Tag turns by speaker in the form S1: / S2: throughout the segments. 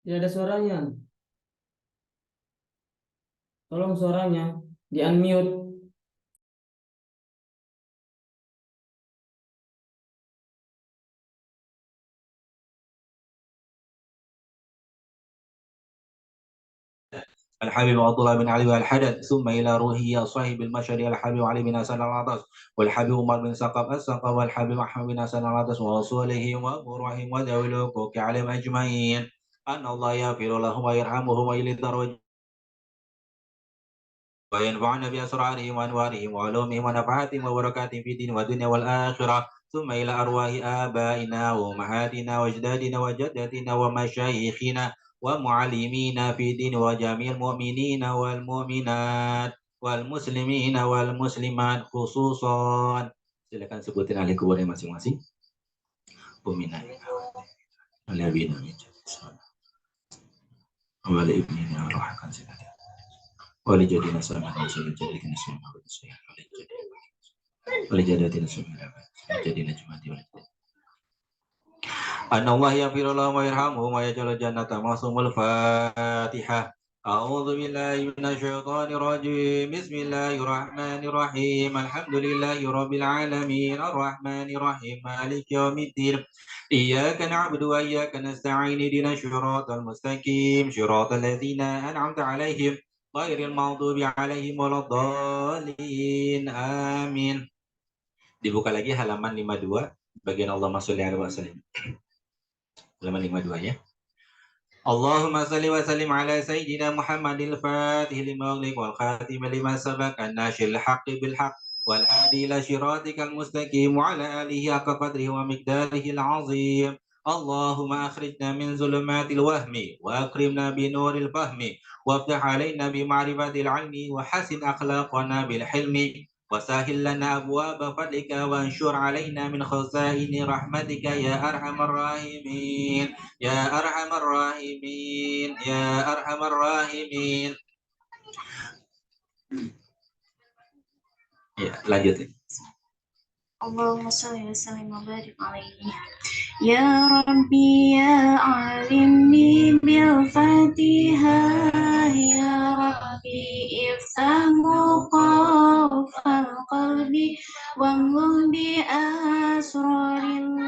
S1: Tidak ada suaranya. Tolong suaranya di unmute.
S2: الحبيب عبد الله بن علي والحدث ثم إلى روحه صاحب المشري الحبيب علي بن حسن العطاس والحبيب عمر بن سقف السقف والحبيب أحمد بن حسن العطاس ورسوله وأبوهم وذوي الحقوق عليهم أجمعين أن الله يغفر لهم ويرحمهم ويلي الدرجة وينفعنا بأسرارهم وأنوارهم وعلومهم ونفحاتهم وبركاتهم في الدين والدنيا والآخرة ثم إلى أرواح آبائنا وأمهاتنا وأجدادنا وجداتنا ومشايخنا ومعلمينا في الدين وجميع المؤمنين والمؤمنات والmuslimin wal muslimat khususan. Silakan sebutin ahli kuburnya masing-masing. Bumina alabina wal ibnina rohakan silakan. Wali jadina sama wali jadina sama wali jadatina sama jadina jumati wali أن الله يغفر لهم ويرحمهم ويجعل الجنة معصوم الفاتحة. أعوذ بالله من الشيطان الرجيم بسم الله الرحمن الرحيم الحمد لله رب العالمين الرحمن الرحيم مالك يوم الدين إياك نعبد وإياك نستعين اهدنا الصراط المستقيم صراط الذين أنعمت عليهم غير المغضوب عليهم ولا الضالين آمين. Dibuka lagi halaman 52 bagian Allahumma sholli alaihi wasallam. Halaman 52 ya. Allahumma salli wa sallim ala sayyidina Muhammadil fatih lima ughliq wal khatim lima sabaq an-nasyil haqqi bil haqq wal hadi ila siratikal mustaqim wa ala alihi haqqa qadrihi wa miqdarihi al-azim. Allahumma akhrijna min zulumatil wahmi wa akrimna bi nuril fahmi waftah alaina bi ma'rifatil ilmi wa hasin akhlaqana bil hilmi وسهل لنا أبواب فضلك وانشر علينا من خزائن رحمتك يا أرحم الراحمين يا أرحم الراحمين يا أرحم الراحمين. Ya, lanjut.
S3: Allahumma shalli wa sallim wa barik alaihi. Ya Rabbi ya alimni bil Fatihah ya Rabbi iftah muqafal qalbi wamlum bi asrarillah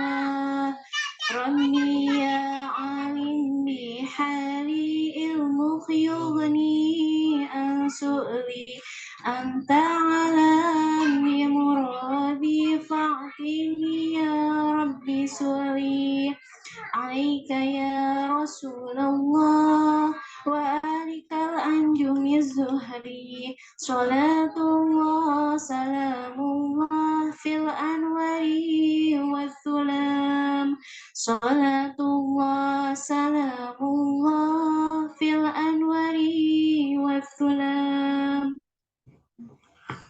S3: Rabbi ya alim bi hali ilmu yughni an su'li anta alam bi muradi fa'tini ya Rabbi suli alaika ya Rasulullah wa alikal anjumi zuhri salatullah salamullah fil anwari wa thulam salatullah salamullah fil anwari wa thulam.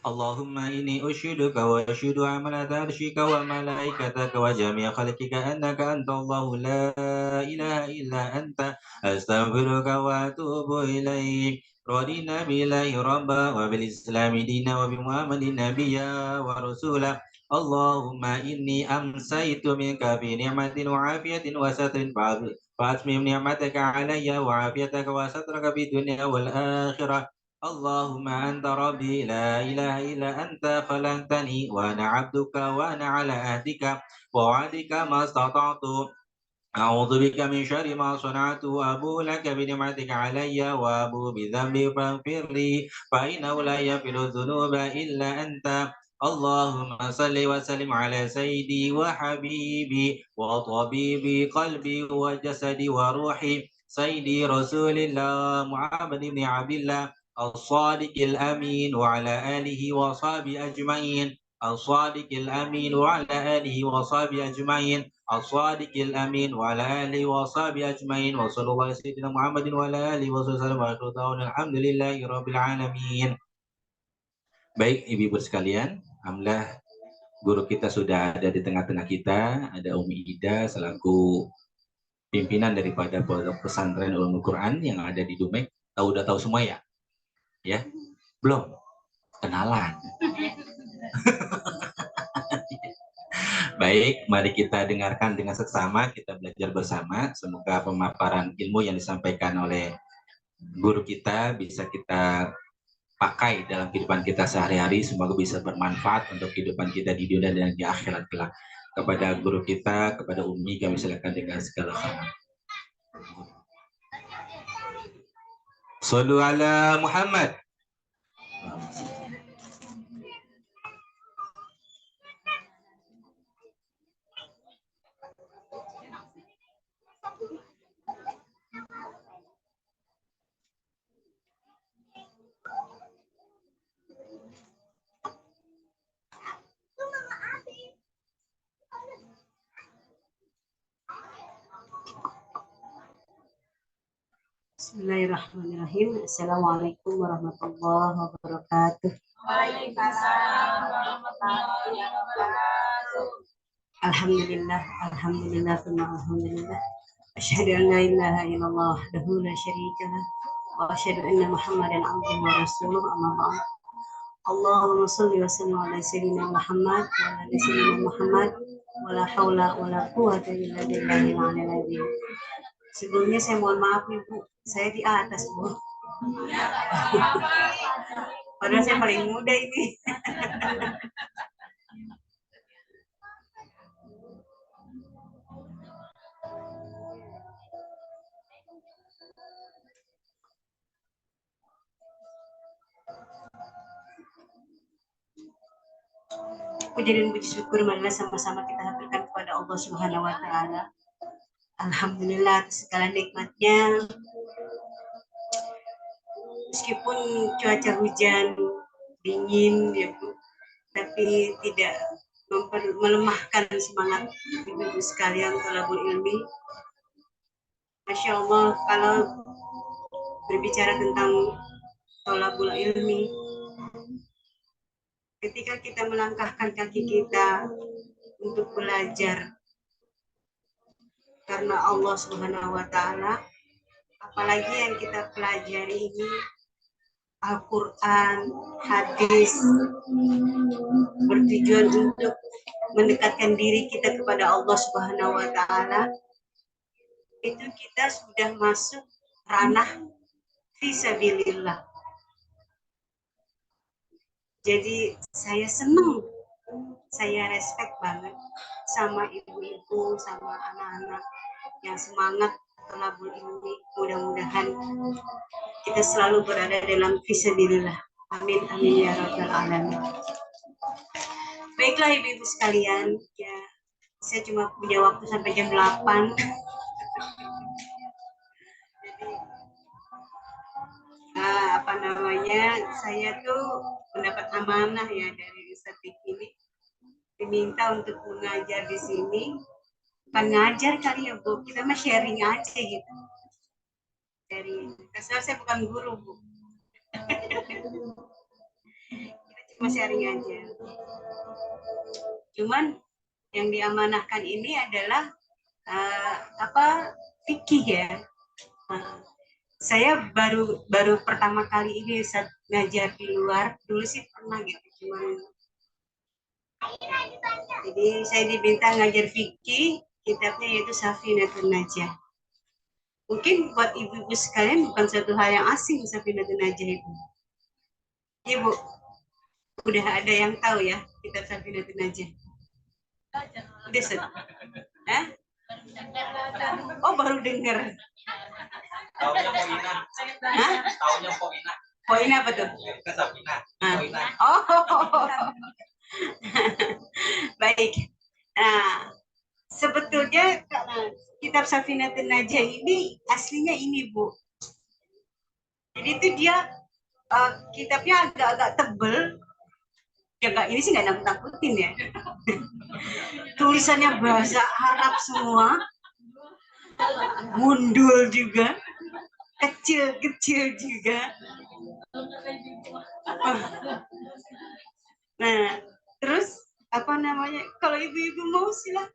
S2: اللهم إني أشهدك وأشهد عملة عرشك وملائكتك وجميع خلقك أنك أنت الله لا إله إلا أنت أستغفرك وأتوب إليك. رضينا بالله ربا وبالإسلام دينا وبمحمد نبيا ورسولا. اللهم إني أمسيت منك في نعمة وعافية وستر فأتمم نعمتك علي وعافيتك وسترك في الدنيا والآخرة. اللهم أنت ربي لا إله إلا أنت خلقتني وأنا عبدك وأنا على عهدك ووعدك ما استطعت أعوذ بك من شر ما صنعت وأبو لك بنعمتك علي وأبو بذنبي فاغفر لي فإنه لا يغفر الذنوب إلا أنت. اللهم صل وسلم على سيدي وحبيبي وطبيبي قلبي وجسدي وروحي سيدي رسول الله محمد بن عبد الله الصادق الأمين وعلى آله وصحبه أجمعين الصادق الأمين وعلى آله وصحبه أجمعين الصادق الأمين وعلى آله وصحبه أجمعين وصلى الله على سيدنا محمد وعلى آله وسلم الحمد لله رب العالمين. Baik ibu-ibu sekalian, alhamdulillah guru kita sudah ada di tengah-tengah kita. Ada Umi Ida selaku pimpinan daripada pondok pesantren Ulumul Quran yang ada di Dumai. Udah tahu semua ya? Ya? Belum? Kenalan. Baik, mari kita dengarkan dengan seksama, kita belajar bersama. Semoga pemaparan ilmu yang disampaikan oleh guru kita bisa kita pakai dalam kehidupan kita sehari-hari. Semoga bisa bermanfaat untuk kehidupan kita di dunia dan di akhirat kelak. Kepada guru kita, kepada Umi, kami silakan dengan segala hormat. Shallu ala Muhammad.
S4: Bismillahirrahmanirrahim. Assalamualaikum warahmatullahi wabarakatuh.
S3: Waalaikumsalam warahmatullahi wabarakatuh.
S4: Alhamdulillah, alhamdulillah, alhamdulillah. Asyhadu an la ilaha illallah wahdahu la syarika lah wa asyhadu anna Muhammadan abduhu wa rasuluh, amma ba'd. Allahumma shalli wa sallim ala sayyidina Muhammad wa ala ali sayyidina Muhammad wa la haula wa la quwwata illa billahil aliyyil azim. Sebelumnya saya mohon maaf Ibu, saya di atas Bu. Padahal saya paling muda ini. Puji dan puji syukur marilah sama-sama kita haturkan kepada Allah Subhanahu wa taala. Alhamdulillah atas segala nikmatnya. Meskipun cuaca hujan dingin ya Bu, tapi tidak melemahkan semangat ibu-ibu sekalian thalabul ilmi. Masya Allah, kalau berbicara tentang thalabul ilmi, ketika kita melangkahkan kaki kita untuk belajar karena Allah Subhanahu wa taala, apalagi yang kita pelajari ini Al-Quran, hadis, bertujuan untuk mendekatkan diri kita kepada Allah Subhanahu wa taala, itu kita sudah masuk ranah fisabilillah. Jadi saya senang, saya respect banget sama ibu-ibu, sama anak-anak yang semangat thalabul ilmi. Mudah-mudahan kita selalu berada dalam fisabilillah. Amin amin ya rabbal alamin. Baiklah ibu-ibu sekalian, ya saya cuma punya waktu sampai jam 8. Saya tuh mendapat amanah ya dari Ustadz Vicky ini, diminta untuk mengajar di sini. Bukan ngajar kali ya Bu, kita mah sharing aja gitu. Dari saya bukan guru Bu. Kita cuma sharing aja. Cuman yang diamanahkan ini adalah fikih ya. Saya baru pertama kali ini saat ngajar di luar. Dulu sih pernah gitu, cuman jadi saya diminta ngajar fikih, kitabnya yaitu Safinatun Najah. Mungkin buat ibu-ibu sekalian bukan satu hal yang asing Safinatun Najah itu. Ya Bu, udah ada yang tahu ya kitab Safinatun Najah? Udah set? Oh baru dengar.
S2: Taunya Poina.
S4: Poina apa tuh? Oh. Baik. Nah, sebetulnya kitab Safinatun Najah ini aslinya ini Bu. Jadi itu dia kitabnya agak-agak tebel. Ya enggak, ini sih nggak nakut-nakutin ya. Tulisannya bahasa Arab semua. Gundul juga. Kecil-kecil juga. Nah, terus kalau ibu-ibu mau silakan.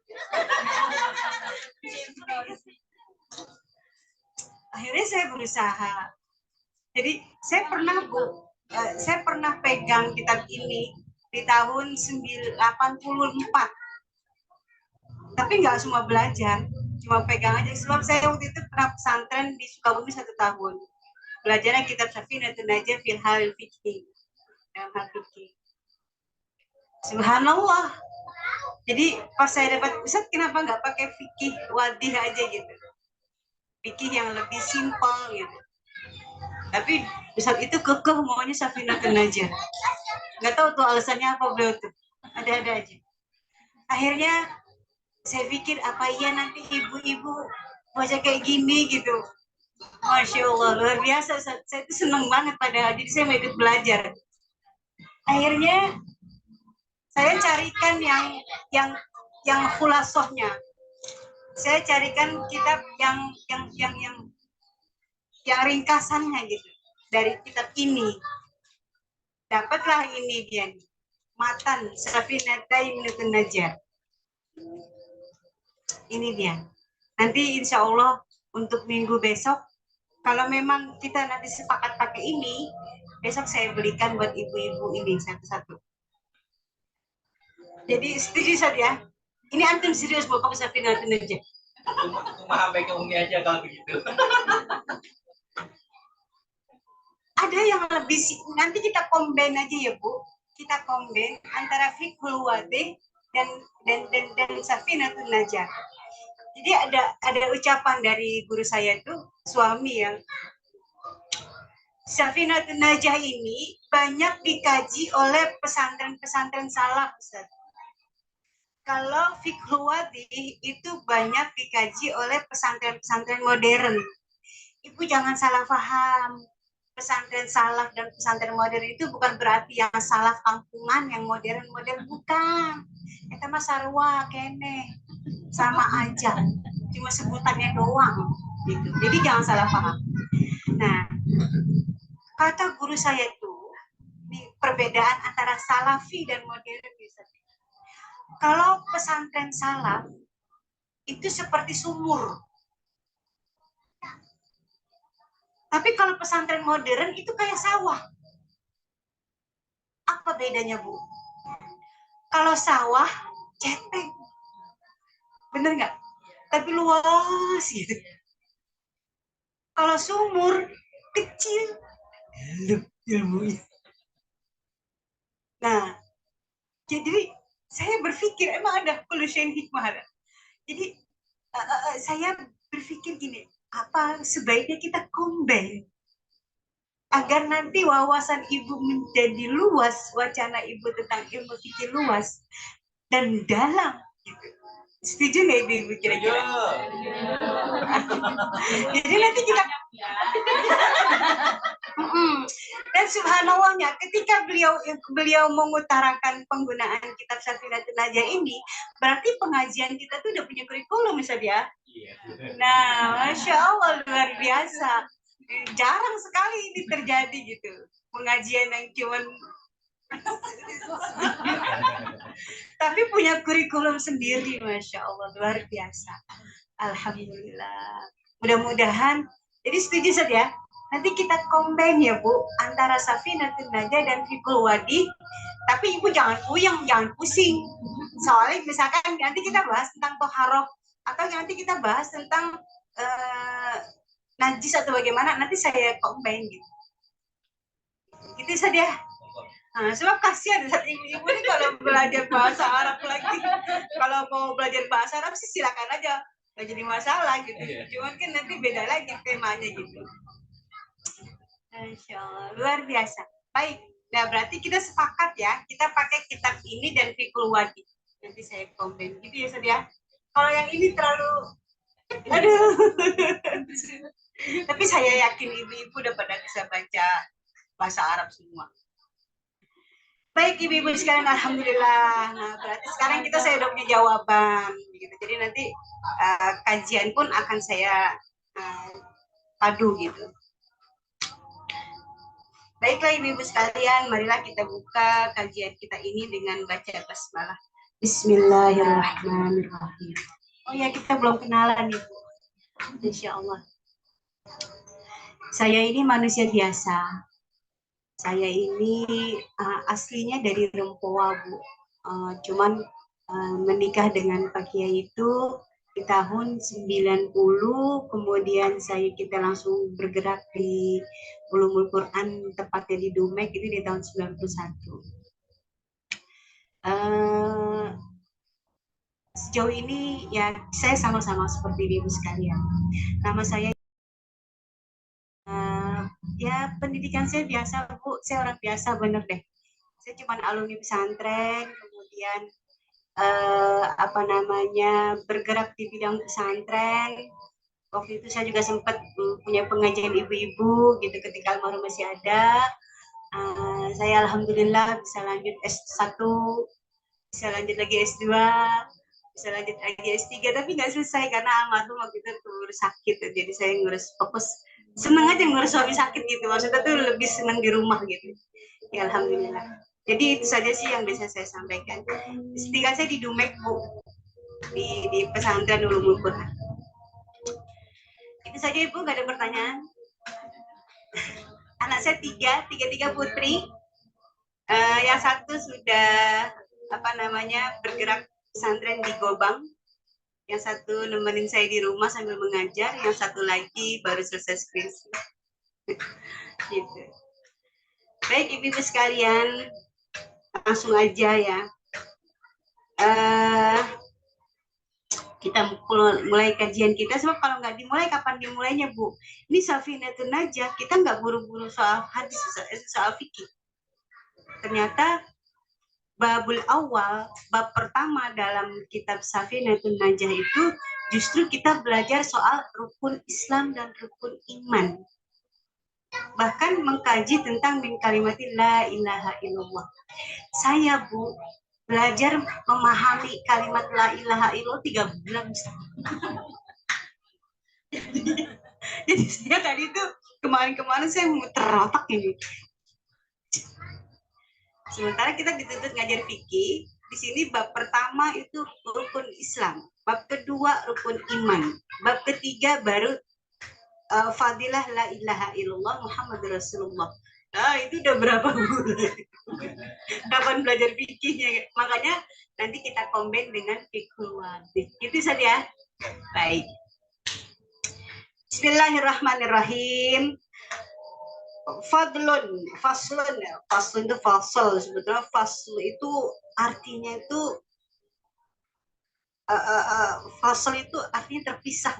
S4: Akhirnya saya berusaha. Jadi saya pernah pegang kitab ini di tahun 84. Tapi nggak semua belajar, cuma pegang aja. Sebab saya waktu itu pernah pesantren di Sukabumi 1 tahun. Belajarnya kitab Safinatun Najah fil halil fikih, dalam hal fikih. Subhanallah. Jadi pas saya dapat Ustaz, kenapa nggak pakai fikih wadih aja gitu? Fikih yang lebih simpel gitu. Tapi Ustaz itu kekeh maunya Safinatun Najah. Nggak tahu tuh alasannya apa beliau tuh. Ada-ada aja. Akhirnya saya pikir apa iya nanti ibu-ibu baca kayak gini gitu. Masya Allah, luar biasa. Saya itu seneng banget padahal. Jadi saya mau ikut belajar. Akhirnya saya carikan yang khulasohnya. Saya carikan kitab yang ringkasannya gitu dari kitab ini. Dapatlah ini dia, matan Safinatun Najah. Ini dia. Nanti insya Allah untuk minggu besok, kalau memang kita nanti sepakat pakai ini, besok saya belikan buat ibu-ibu ini satu-satu. Jadi setuju saja. Ini antum serius mau pakai Safinatun Najah?
S2: Cuma pegang Umi aja kalau begitu.
S4: Ada yang lebih, nanti kita combine aja ya Bu. Kita combine antara Fiqhul Wadih dan Safinatun Najah. Jadi ada ucapan dari guru saya itu, suami yang Safinatun Najah ini banyak dikaji oleh pesantren-pesantren salaf, Ustaz. Kalau Fiqhul Wadih itu banyak dikaji oleh pesantren-pesantren modern. Ibu jangan salah paham. Pesantren salaf dan pesantren modern itu bukan berarti yang salaf kampungan, yang modern-modern, bukan. Itu mah sarwa kene. Sama aja. Cuma sebutannya doang. Gitu. Jadi jangan salah paham. Nah, kata guru saya itu, di perbedaan antara salafi dan modern, kalau pesantren salaf itu seperti sumur. Tapi kalau pesantren modern itu kayak sawah. Apa bedanya, Bu? Kalau sawah, cetek. Bener nggak? Tapi luas gitu. Kalau sumur, kecil. Ilmunya. Nah, jadi saya berpikir, emang ada pollution hikmah. Jadi saya berpikir gini, apa sebaiknya kita combine agar nanti wawasan ibu menjadi luas, wacana ibu tentang ilmu fikih luas dan dalam gitu. Setuju nggak ibu kira-kira? Jadi nanti kita dan subhanallahnya ketika beliau mengutarakan penggunaan kitab Safinatun Najah ini, berarti pengajian kita tuh udah punya kurikulum misalnya. Nah, Masya Allah luar biasa. Jarang sekali ini terjadi gitu. Pengajian yang cuman tapi punya kurikulum sendiri, Masya Allah luar biasa. Alhamdulillah. Mudah-mudahan. Jadi setuju saja. Nanti kita combine ya Bu antara Safinatun Najah dan Fiqhul Wadih. Tapi Ibu jangan puyeng, jangan pusing. Soalnya misalkan nanti kita bahas tentang toharoh atau nanti kita bahas tentang najis atau bagaimana, nanti saya combine gitu. Gitu saja. Nah, sebab kasihan saat ibu-ibu ini kalau belajar bahasa Arab lagi. Kalau mau belajar bahasa Arab sih silakan aja. Nggak jadi masalah gitu. Cuman kan nanti beda lagi temanya gitu. Insya Allah. Luar biasa. Baik. Nah, berarti kita sepakat ya. Kita pakai kitab ini dan Fiqhul Wadih. Nanti saya combine gitu ya, Sadia. Kalau yang ini terlalu aduh. Tapi saya yakin ibu-ibu udah pada bisa baca bahasa Arab semua. Baik ibu-ibu sekalian, alhamdulillah. Nah, berarti sekarang saya udah punya jawaban gitu. Jadi nanti kajian pun akan saya padu gitu. Baiklah ibu-ibu sekalian, marilah kita buka kajian kita ini dengan baca basmalah. Bismillahirrahmanirrahim. Oh ya, kita belum kenalan Ibu. Insya Allah. Saya ini manusia biasa. Saya ini aslinya dari Rempoa, Bu. Cuman menikah dengan Pak Kiai itu di tahun 90, kemudian kita langsung bergerak di Ulumul Quran, tepatnya di Dumek itu di tahun 91. Sejauh ini ya saya sama-sama seperti ibu sekalian. Nama saya ya pendidikan saya biasa Bu, saya orang biasa bener deh. Saya cuma alumni pesantren, kemudian bergerak di bidang pesantren. Waktu itu saya juga sempat punya pengajian ibu-ibu gitu ketika almarhum masih ada. Saya alhamdulillah bisa lanjut S1, bisa lanjut lagi S2, bisa lanjut lagi S3, tapi nggak selesai karena almarhum waktu itu ngurus sakit. Jadi saya ngurus fokus, seneng aja ngurus suami sakit gitu. Maksudnya tuh lebih seneng di rumah gitu. Ya alhamdulillah. Jadi itu saja sih yang bisa saya sampaikan. Tinggal saya di Dumek Bu, di pesantren Ulumul Quran. Itu saja Ibu, nggak ada pertanyaan. Anak saya tiga putri. Yang satu sudah bergerak pesantren di Gobang. Yang satu nemenin saya di rumah sambil mengajar. Yang satu lagi baru selesai skripsi. Gitu. Baik ibu-ibu sekalian, langsung aja ya. Kita mulai kajian kita, sebab kalau nggak dimulai, kapan dimulainya Bu? Ini Safinatun Najah, kita nggak buru-buru soal hadis, soal fikih. Ternyata babul awal, bab pertama dalam kitab Safinatun Najah itu justru kita belajar soal rukun Islam dan rukun iman. Bahkan mengkaji tentang min kalimatin la ilaha illallah. Saya Bu belajar memahami kalimat la ilaha illallah 3 bulan. Jadi saya tadi tuh kemarin saya muter otak ini. Sementara kita dituntut ngajar fikih, di sini bab pertama itu rukun Islam, bab kedua rukun iman, bab ketiga baru fadilah la ilaha illallah Muhammadur Rasulullah. Itu udah berapa bulan? Kapan belajar fikihnya? Makanya nanti kita combine dengan fiqhul wadih. Itu saja. Baik. Bismillahirrahmanirrahim. Faslun itu fasl. Sebetulnya fasl itu artinya itu fasl itu artinya terpisah.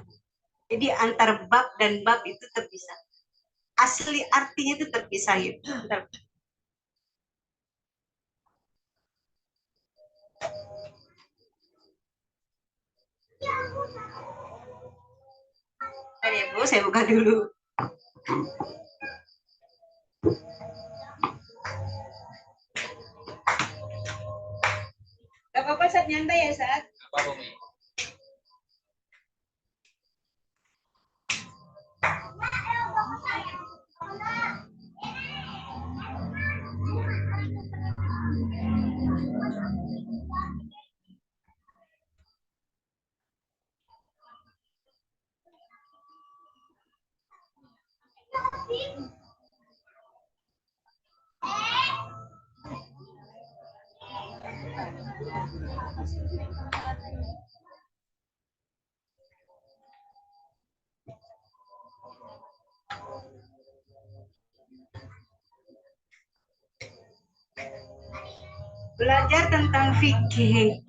S4: Jadi antar bab dan bab itu terpisah. Asli artinya itu terpisah gitu. Bentar ya Bu, saya buka dulu. Gak apa-apa, saat nyantai ya saat. Belajar tentang fikih.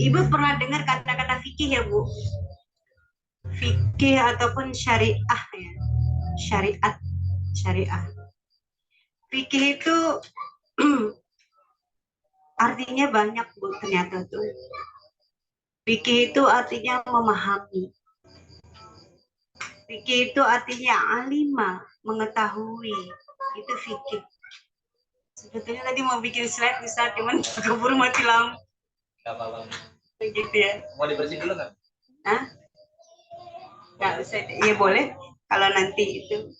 S4: Ibu pernah dengar kata-kata fikih ya Bu? Fikih ataupun syariah ya. Syariah. Fikih itu artinya banyak Bu ternyata tuh. Fikih itu artinya memahami. Fikih itu artinya alima, mengetahui. Itu fikih. Sebetulnya tadi mau bikin slide bisa, cuman keburu mati lampu. Gak apa-apa. Begitu ya. Mau dibersihin dulu nggak? Hah? Nggak usah. Ya boleh. Kalau nanti itu.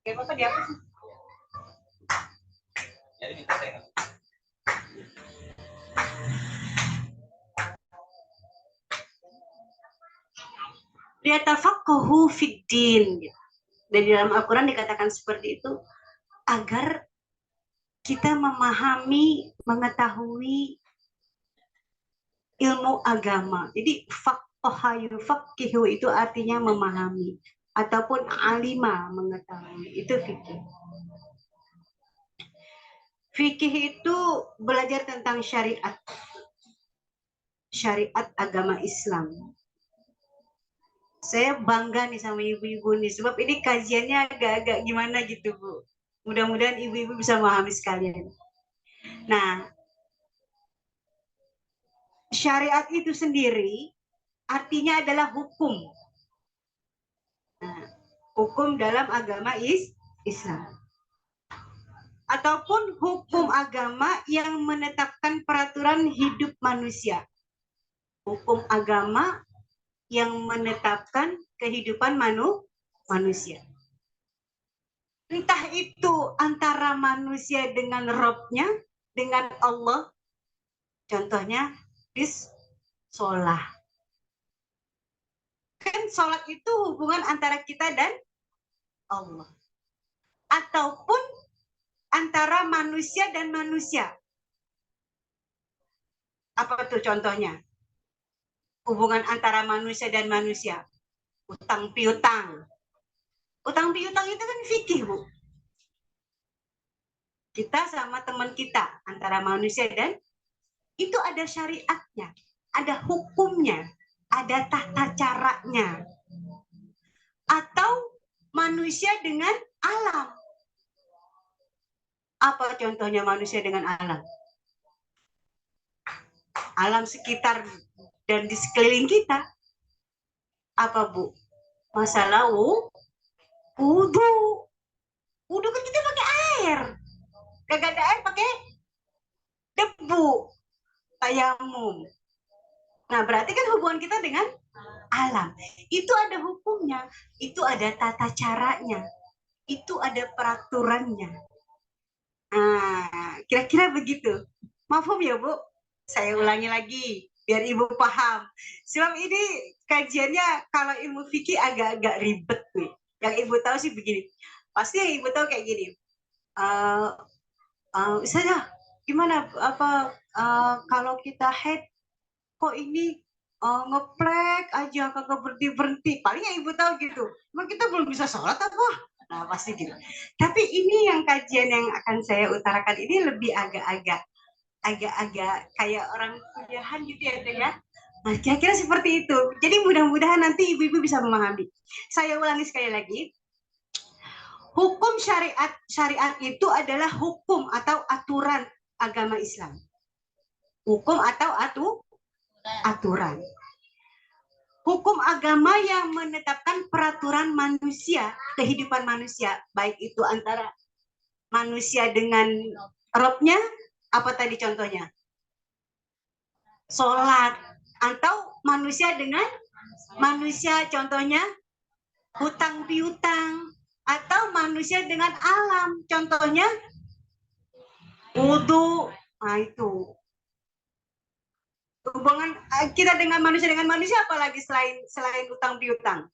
S4: Gak apa-apa, di apa sih? Jadi minta saya. Liyatafaqahu fid-din. Dan di dalam Al-Quran dikatakan seperti itu agar kita memahami, mengetahui ilmu agama. Jadi faqaha yufaqihu itu artinya memahami ataupun alima mengetahui. Itu fikih. Fikih itu belajar tentang syariat. Syariat agama Islam. Saya bangga nih sama ibu-ibu nih, sebab ini kajiannya agak-agak gimana gitu, Bu. Mudah-mudahan ibu-ibu bisa memahami sekalian. Nah, syariat itu sendiri artinya adalah hukum. Nah, hukum dalam agama Islam. Ataupun hukum agama yang menetapkan peraturan hidup manusia. Hukum agama yang menetapkan kehidupan manusia. Entah itu antara manusia dengan Robnya, dengan Allah. Contohnya, sholat. Kan sholat itu hubungan antara kita dan Allah. Ataupun antara manusia dan manusia. Apa tuh contohnya? Hubungan antara manusia dan manusia. Utang piutang. Utang piutang itu kan fikih, Bu. Kita sama teman kita, antara manusia dan itu ada syariatnya, ada hukumnya, ada tata caranya. Atau manusia dengan alam. Apa contohnya manusia dengan alam? Alam sekitar dan di sekeliling kita. Apa, Bu? Masalah wudhu. Wudhu kan kita pakai air. Kagak ada air pakai debu. Tayamum. Nah, berarti kan hubungan kita dengan alam. Itu ada hukumnya. Itu ada tata caranya. Itu ada peraturannya. Nah, kira-kira begitu. Mafhum ya, Bu? Saya ulangi lagi biar Ibu paham. Sebab ini kajiannya kalau ilmu fikih agak-agak ribet nih. Yang Ibu tahu sih begini. Pasti yang Ibu tahu kayak gini. Misalnya gimana kalau kita head kok ini ngeplek aja kagak berhenti. Paling yang Ibu tahu gitu. Emang kita belum bisa sholat apa? Nah, pasti gitu. Tapi ini yang kajian yang akan saya utarakan ini lebih agak-agak kayak orang kuliahan gitu ya. Nah, kira-kira seperti itu. Jadi mudah-mudahan nanti ibu-ibu bisa memahami. Saya ulangi sekali lagi. Hukum syariat itu adalah hukum atau aturan agama Islam. Hukum atau aturan. Hukum agama yang menetapkan peraturan manusia, kehidupan manusia, baik itu antara manusia dengan Robnya, apa tadi contohnya? Sholat. Atau manusia dengan manusia, contohnya hutang piutang. Atau manusia dengan alam, contohnya wudhu. Nah, itu. Hubungan kita dengan manusia apalagi selain hutang piutang?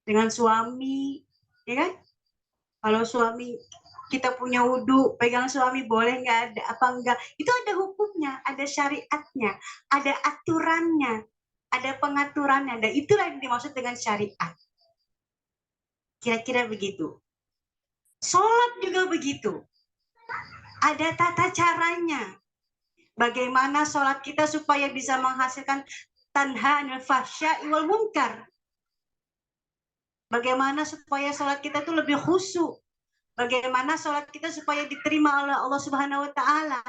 S4: Dengan suami, ya kan? Kalau suami kita punya wudhu, pegang suami boleh nggak, ada apa enggak? Itu ada hukumnya, ada syariatnya, ada aturannya, ada pengaturannya. Dan itulah yang dimaksud dengan syariat. Kira-kira begitu. Sholat juga begitu. Ada tata caranya. Bagaimana sholat kita supaya bisa menghasilkan tanha anil fahsya'i wal munkar. Bagaimana supaya sholat kita itu lebih khusyuk. Bagaimana sholat kita supaya diterima oleh Allah Subhanahu wa Ta'ala.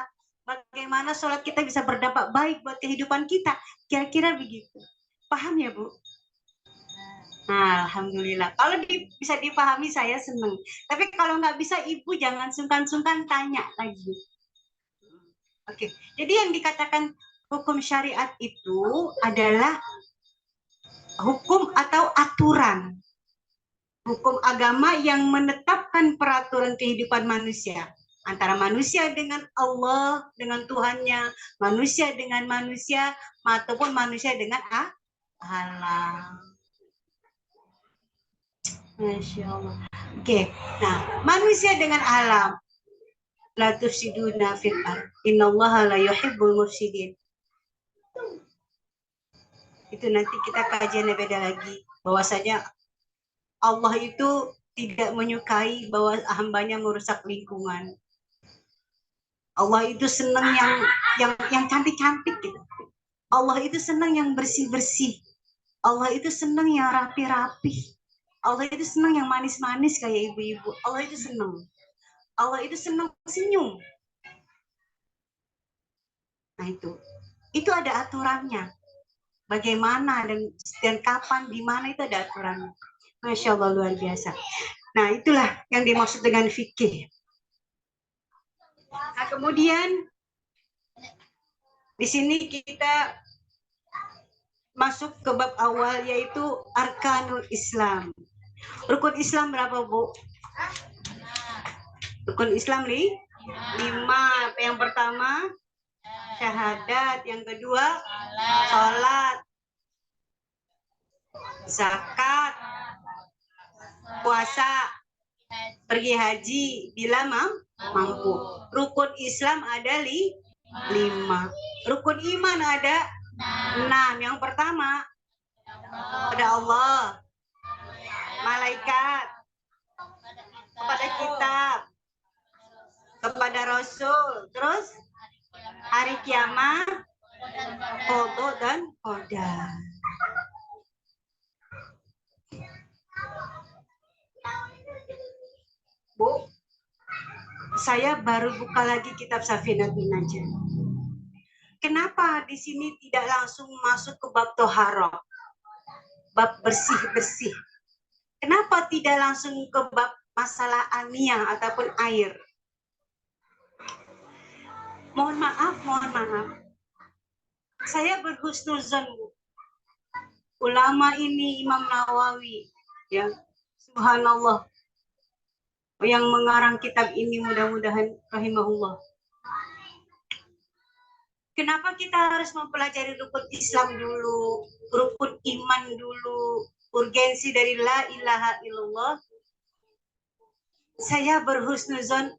S4: Bagaimana sholat kita bisa berdampak baik buat kehidupan kita. Kira-kira begitu. Paham ya, Bu? Nah, alhamdulillah. Kalau bisa dipahami saya senang. Tapi kalau nggak bisa, Ibu jangan sungkan-sungkan tanya lagi. Oke. Jadi yang dikatakan hukum syariat itu adalah hukum atau aturan. Hukum agama yang menetapkan peraturan kehidupan manusia. Antara manusia dengan Allah, dengan Tuhannya, manusia dengan manusia, ataupun manusia dengan Allah. Masya Allah. Oke, nah manusia dengan alam. la tufsiduna fil ard. Innallaha la yuhibbul mufsidin. Itu nanti kita kajiannya beda lagi. Bahwasanya Allah itu tidak menyukai bahwa hambanya merusak lingkungan. Allah itu senang yang cantik-cantik gitu. Allah itu senang yang bersih-bersih. Allah itu senang yang rapi-rapi. Allah itu senang yang manis-manis kayak ibu-ibu. Allah itu senang. Allah itu senang senyum. Nah itu ada aturannya. Bagaimana dan kapan, di mana itu ada aturannya. Masya Allah, luar biasa. Nah itulah yang dimaksud dengan fikih. Nah kemudian di sini kita masuk ke bab awal, yaitu arkanul Islam. Rukun Islam berapa, Bu? Rukun Islam 5. Yang pertama syahadat, yang kedua sholat, zakat, puasa, pergi haji bila mampu. Rukun Islam ada 5. Rukun iman ada 6. Yang pertama pada Allah, malaikat, kepada kitab, kepada Rasul, terus hari kiamat, qada dan qadar. Bu, saya baru buka lagi kitab Safinatul Najah. Kenapa di sini tidak langsung masuk ke bab toharoh, bab bersih-bersih? Kenapa tidak langsung ke bab masalah aniyah ataupun air? Mohon maaf. Saya berhusnuzon, Bu. Ulama ini Imam Nawawi, ya, subhanallah, yang mengarang kitab ini, mudah-mudahan rahimahullah. Kenapa kita harus mempelajari rukun Islam dulu, rukun iman dulu, urgensi dari la ilaha illallah? Saya berhusnuzon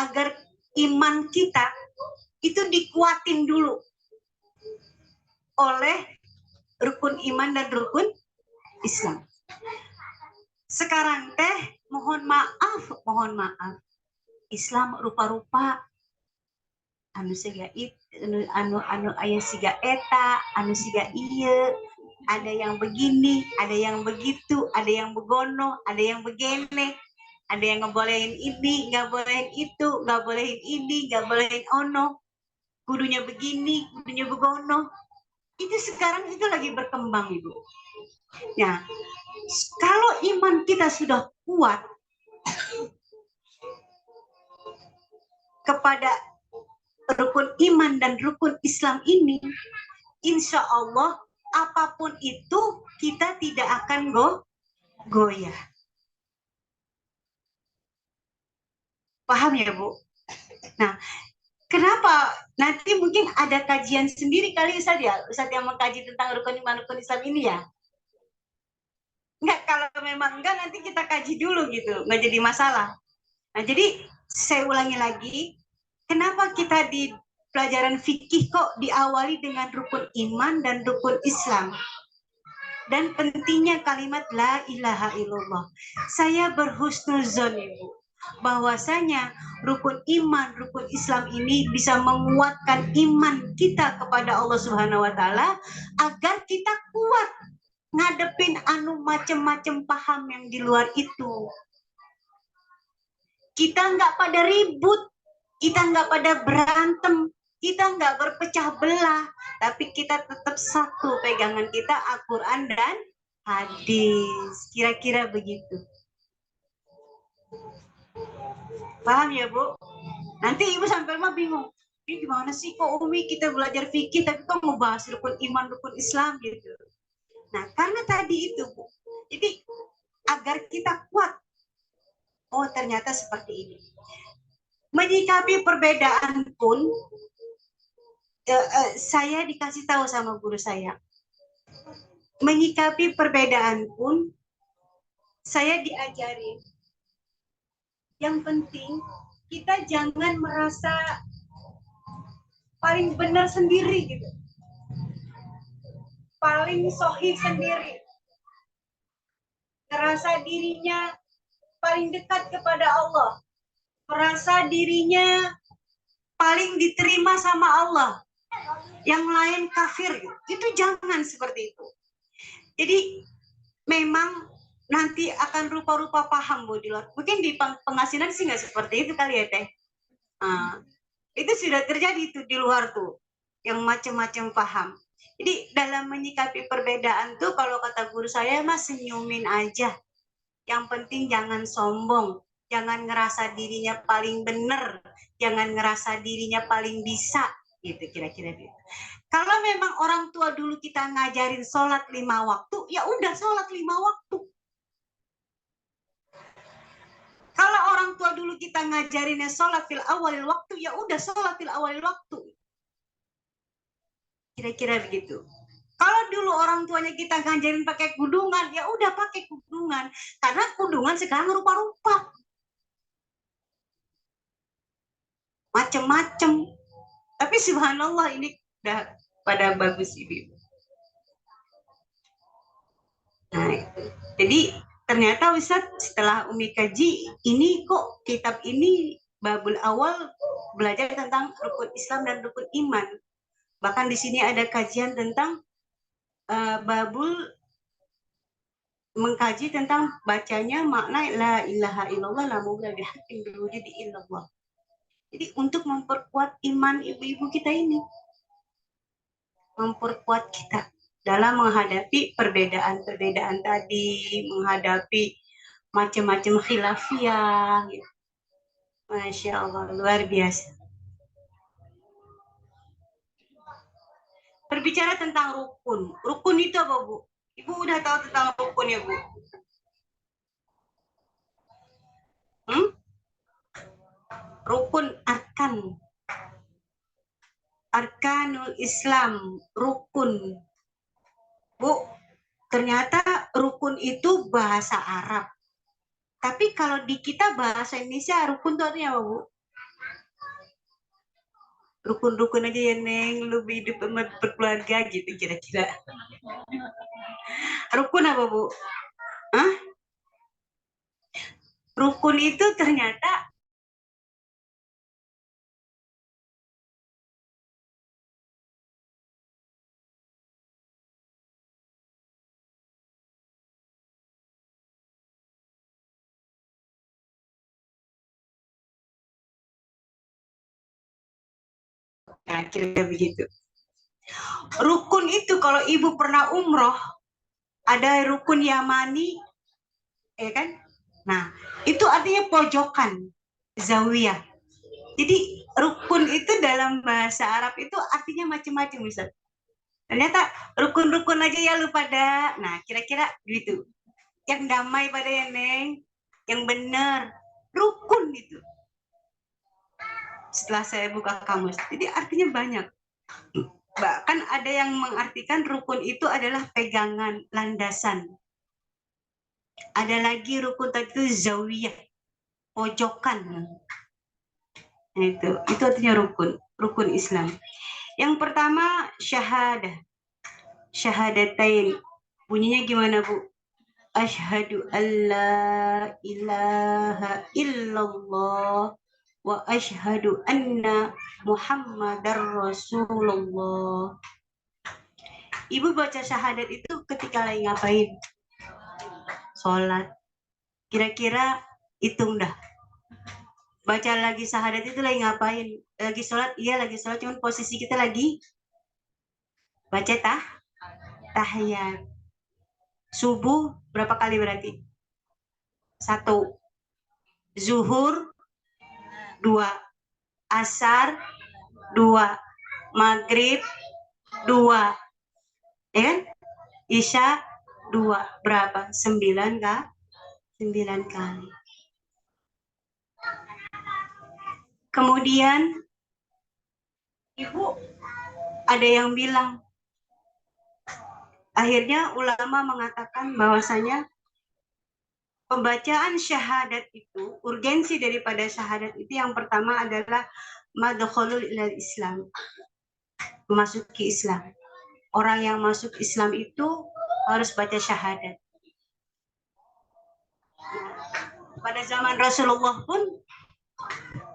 S4: agar iman kita itu dikuatin dulu oleh rukun iman dan rukun Islam. Sekarang teh mohon maaf, Islam rupa-rupa anu siga anu aya siga eta, anu siga ieu, ada yang begini, ada yang begitu, ada yang begono, ada yang begene, ada yang ngebolehin ini, nggak bolehin itu, nggak bolehin ini, nggak bolehin ono, kudunya begini, kudunya begono. Itu sekarang itu lagi berkembang, Ibu. Ya, kalau iman kita sudah kuat kepada rukun iman dan rukun Islam ini, insya Allah apapun itu kita tidak akan goyah. Paham ya, Bu? Nah, kenapa? Nanti mungkin ada kajian sendiri kali Ustaz ya, Ustaz yang mengkaji tentang rukun iman, rukun Islam ini ya. Enggak, kalau memang enggak nanti kita kaji dulu gitu, nggak jadi masalah. Nah, jadi saya ulangi lagi, kenapa kita di pelajaran fikih kok diawali dengan rukun iman dan rukun Islam? Dan pentingnya kalimat la ilaha illallah. Saya berhusnuzon, Ibu, bahwasanya rukun iman, rukun Islam ini bisa menguatkan iman kita kepada Allah Subhanahu wa taala agar kita kuat ngadepin anu macem-macem paham yang di luar itu. Kita nggak pada ribut, kita nggak pada berantem, kita nggak berpecah belah, tapi kita tetap satu pegangan kita Al-Quran dan hadis. Kira-kira begitu. Paham ya, Bu? Nanti Ibu sampai rumah bingung. Ini gimana sih kok Umi kita belajar fikih tapi kok mau bahas rukun iman, rukun Islam gitu. Nah, karena tadi itu, Bu. Jadi agar kita kuat. Oh, ternyata seperti ini. Menyikapi perbedaan pun saya dikasih tahu sama guru saya. Menyikapi perbedaan pun saya diajarin. Yang penting kita jangan merasa paling benar sendiri gitu, paling sohih sendiri, ngerasa dirinya paling dekat kepada Allah, merasa dirinya paling diterima sama Allah, yang lain kafir. Itu jangan seperti itu. Jadi memang nanti akan rupa-rupa paham Bu di luar. Mungkin di pengasinan sih nggak seperti itu kali ya Teh. Itu sudah terjadi tuh di luar tuh, yang macam-macam paham. Jadi dalam menyikapi perbedaan tuh kalau kata guru saya mas senyumin aja. Yang penting jangan sombong, jangan ngerasa dirinya paling benar, jangan ngerasa dirinya paling bisa, gitu kira-kira gitu. Kalau memang orang tua dulu kita ngajarin sholat 5 waktu, ya udah sholat 5 waktu. Kalau orang tua dulu kita ngajarinnya sholat fil awalil waktu, ya udah sholat fil awalil waktu. Kira-kira begitu. Kalau dulu orang tuanya kita ngajarin pakai kudungan, ya udah pakai kudungan. Karena kudungan sekarang rupa-rupa. Macem-macem. Tapi subhanallah ini udah pada bagus ini. Nah, jadi ternyata Ustadz setelah Umi kaji, ini kok kitab ini babul awal belajar tentang rukun Islam dan rukun iman. Bahkan di sini ada kajian tentang babul mengkaji tentang bacanya makna la ilaha illallah la maulah bihaqqin biwujudi illallah. Jadi untuk memperkuat iman ibu-ibu kita ini, memperkuat kita dalam menghadapi perbedaan-perbedaan tadi, menghadapi macam-macam khilafiyah. Gitu. Masya Allah, luar biasa. Berbicara tentang rukun. Rukun itu apa, Bu? Ibu udah tahu tentang rukun ya, Bu? Rukun arkan. Arkanul Islam, rukun. Bu, ternyata rukun itu bahasa Arab. Tapi kalau di kita bahasa Indonesia, rukun itu artinya apa, Bu? Rukun-rukun aja ya, Neng. Lu hidup sama berkeluarga gitu kira-kira. Rukun apa, Bu? Hah? Rukun itu ternyata nah, kira-kira begitu. Rukun itu kalau ibu pernah umroh, ada rukun Yamani, ya kan? Nah, itu artinya pojokan, zawiyah. Jadi rukun itu dalam bahasa Arab itu artinya macam-macam, Ustaz. Ternyata rukun-rukun aja ya lu pada. Nah, kira-kira gitu. Yang damai pada ya, Neng. Yang benar. Rukun itu. Setelah saya buka kamus. Jadi artinya banyak. Bahkan ada yang mengartikan rukun itu adalah pegangan, landasan. Ada lagi rukun itu zawiyah, pojokan. Nah, itu artinya rukun Islam. Yang pertama syahadah, syahadatain. Bunyinya gimana, Bu? Asyhadu alla ilaha illallah wa asyhadu anna Muhammadar Rasulullah. Ibu baca syahadat itu ketika lagi ngapain? Sholat. Kira-kira hitung dah. Baca lagi syahadat itu lagi ngapain? Lagi sholat? Iya lagi sholat, cuman posisi kita lagi baca tahiyat. Subuh berapa kali berarti? 1. Zuhur 2. Asar 2. Maghrib 2. Ya kan? Isya 2. Berapa? 9 kah? 9 kali. Kemudian Ibu ada yang bilang, akhirnya ulama mengatakan bahwasanya pembacaan syahadat itu, urgensi daripada syahadat itu yang pertama adalah madkhulul ilal Islam, memasuki Islam. Orang yang masuk Islam itu harus baca syahadat. Pada zaman Rasulullah pun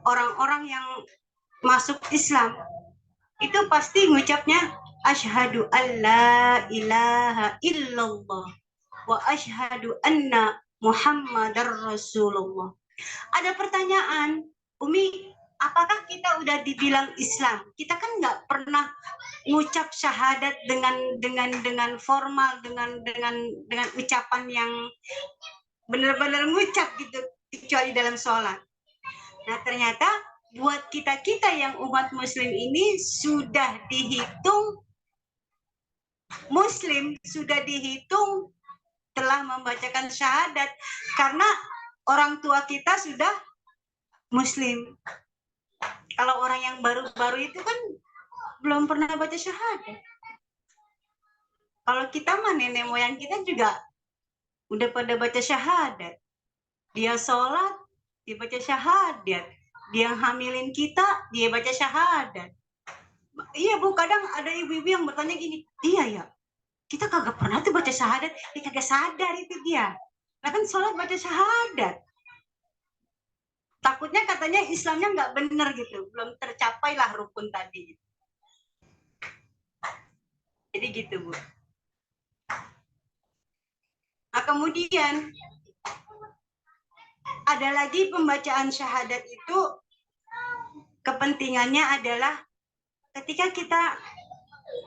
S4: orang-orang yang masuk Islam itu pasti mengucapnya asyhadu alla ilaha illallah wa asyhadu anna Muhammadar Rasulullah. Ada pertanyaan, Umi, apakah kita udah dibilang Islam? Kita kan nggak pernah ngucap syahadat dengan formal, dengan ucapan yang benar-benar ngucap gitu, kecuali dalam sholat. Nah, ternyata buat kita yang umat Muslim ini sudah dihitung Muslim, sudah dihitung telah membacakan syahadat karena orang tua kita sudah Muslim. Kalau orang yang baru-baru itu kan belum pernah baca syahadat. Kalau kita mah nenek moyang kita juga udah pada baca syahadat. Dia sholat, dia baca syahadat. Dia hamilin kita, dia baca syahadat. Iya Bu, kadang ada ibu-ibu yang bertanya gini, iya ya, kita kagak pernah tuh baca syahadat, dia kagak sadar itu dia. Nah kan sholat baca syahadat. Takutnya katanya Islamnya nggak benar gitu, belum tercapai lah rukun tadi. Jadi gitu Bu. Nah kemudian ada lagi pembacaan syahadat itu kepentingannya adalah ketika kita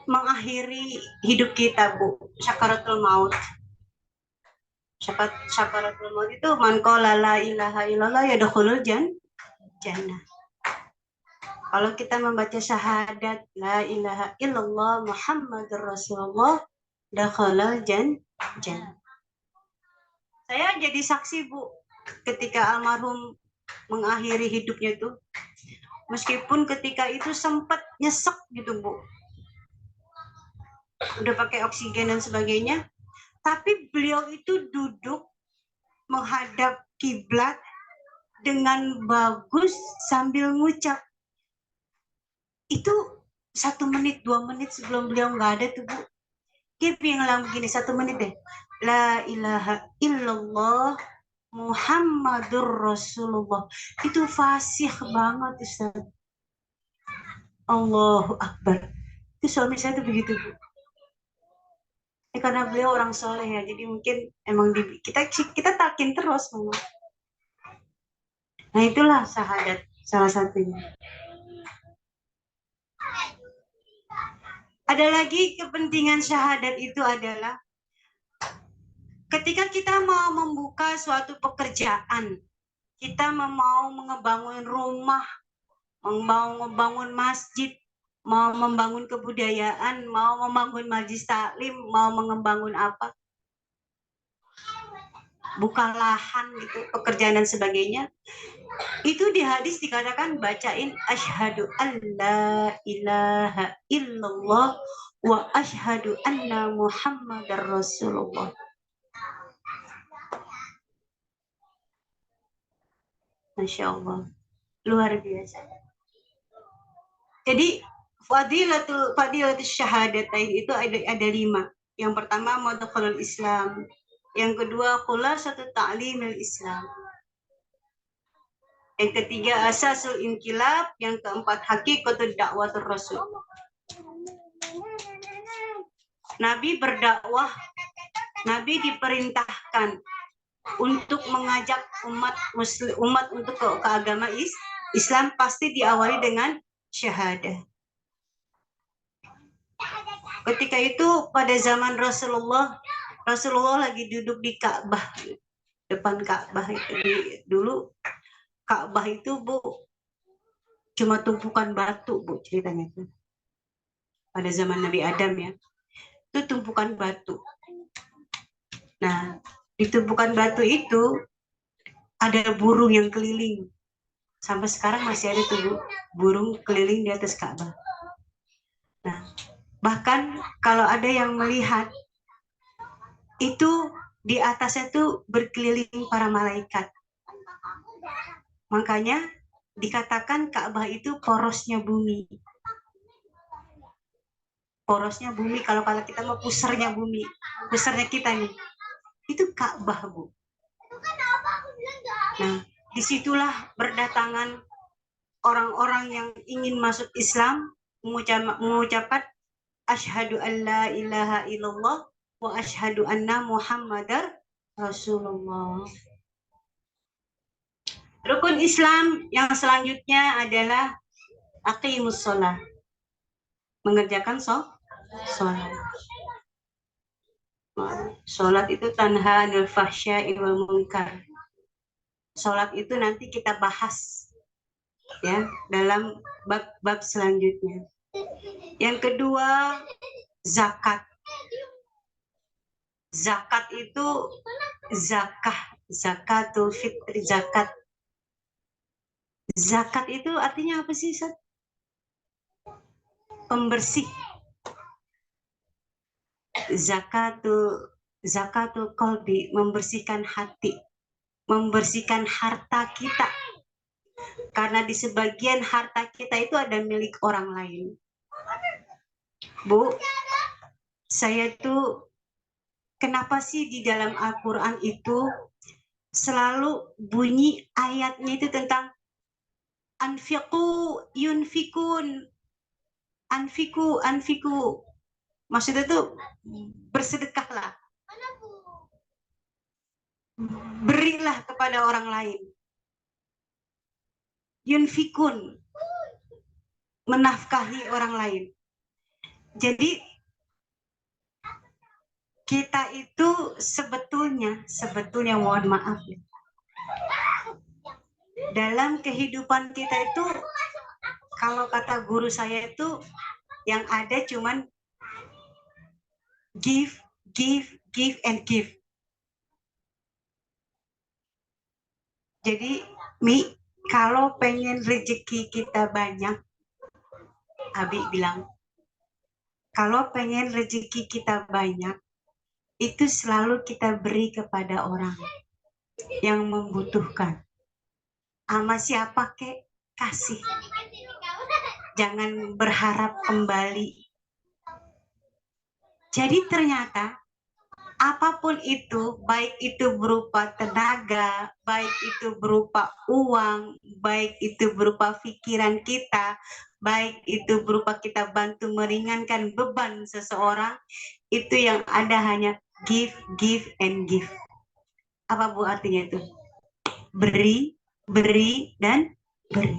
S4: mengakhiri hidup kita Bu, syakaratul maut. Syakaratul maut itu man qala la ilaha illallah yadkhulul jannah. Kalau kita membaca syahadat la ilaha illallah Muhammadur Rasulullah dakhalal jannah. Saya jadi saksi Bu, ketika almarhum mengakhiri hidupnya itu, meskipun ketika itu sempat nyesek gitu Bu, udah pakai oksigen dan sebagainya, tapi beliau itu duduk menghadap kiblat dengan bagus sambil ngucap. Itu 1 menit 2 menit sebelum beliau nggak ada tuh Bu, dia bilang begini 1 menit deh, la ilaha illallah Muhammadur Rasulullah. Itu fasih banget Ustaz. Allahu Akbar. Itu suami saya tuh begitu Bu. Karena beliau orang soleh ya, jadi mungkin emang kita talkin terus Mama. Nah itulah syahadat salah satunya. Ada lagi kepentingan syahadat itu adalah ketika kita mau membuka suatu pekerjaan, kita mau ngebangun rumah, mau ngebangun masjid, mau membangun kebudayaan, mau membangun majlis taklim, mau membangun apa, buka lahan gitu, pekerjaan dan sebagainya. Itu di hadis dikatakan bacain asyhadu alla ilaha illallah wa asyhadu anna Muhammadar Rasulullah. Masya Allah, luar biasa. Jadi fadilatul syahadatain itu ada 5. Yang pertama madkhulul Islam, yang kedua khulasatul ta'limil Islam, yang ketiga asasul inkilab, yang keempat hakikatul dakwatur rasul. Nabi berdakwah, Nabi diperintahkan untuk mengajak umat untuk ke agama Islam pasti diawali dengan syahadah. Ketika itu pada zaman Rasulullah lagi duduk di Ka'bah, depan Ka'bah itu dulu Ka'bah itu Bu cuma tumpukan batu Bu, ceritanya itu. Pada zaman Nabi Adam ya, itu tumpukan batu. Nah, di tumpukan batu itu ada burung yang keliling. Sampai sekarang masih ada tuh Bu, burung keliling di atas Ka'bah. Nah, bahkan kalau ada yang melihat itu di atasnya tuh berkeliling para malaikat. Makanya dikatakan Ka'bah itu porosnya bumi. Porosnya bumi, kalau kita mau pusarnya bumi, pusarnya kita nih, itu Ka'bah, Bu. Nah, disitulah berdatangan orang-orang yang ingin masuk Islam, mengucapkan asyhadu an la ilaha illallah wa asyhadu anna muhammadar rasulullah. Rukun Islam yang selanjutnya adalah aqimus sholat, mengerjakan sholat. Sholat itu tanha anil fahsya'i wal munkar. Sholat itu nanti kita bahas ya dalam bab-bab selanjutnya. Yang kedua, zakat. Zakat itu zakatul fitri, zakat. Zakat itu artinya apa sih, Ustaz? Pembersih. Zakatul qalbi, membersihkan hati, membersihkan harta kita. Karena di sebagian harta kita itu ada milik orang lain. Bu, saya tuh kenapa sih di dalam Al-Quran itu selalu bunyi ayatnya itu tentang anfiqu yunfikun, anfiku. Maksudnya tuh bersedekahlah, berilah kepada orang lain. Yunfikun, menafkahi orang lain. Jadi kita itu sebetulnya mohon maaf ya, dalam kehidupan kita itu, kalau kata guru saya itu yang ada cuman give and give. Jadi Mi, kalau pengen rezeki kita banyak, Abi bilang, kalau pengen rezeki kita banyak, itu selalu kita beri kepada orang yang membutuhkan. Sama siapa kek, kasih. Jangan berharap kembali. Jadi ternyata apapun itu, baik itu berupa tenaga, baik itu berupa uang, baik itu berupa pikiran kita, baik itu berupa kita bantu meringankan beban seseorang, itu yang ada hanya give and give. Apa Bu artinya itu? Beri, dan beri.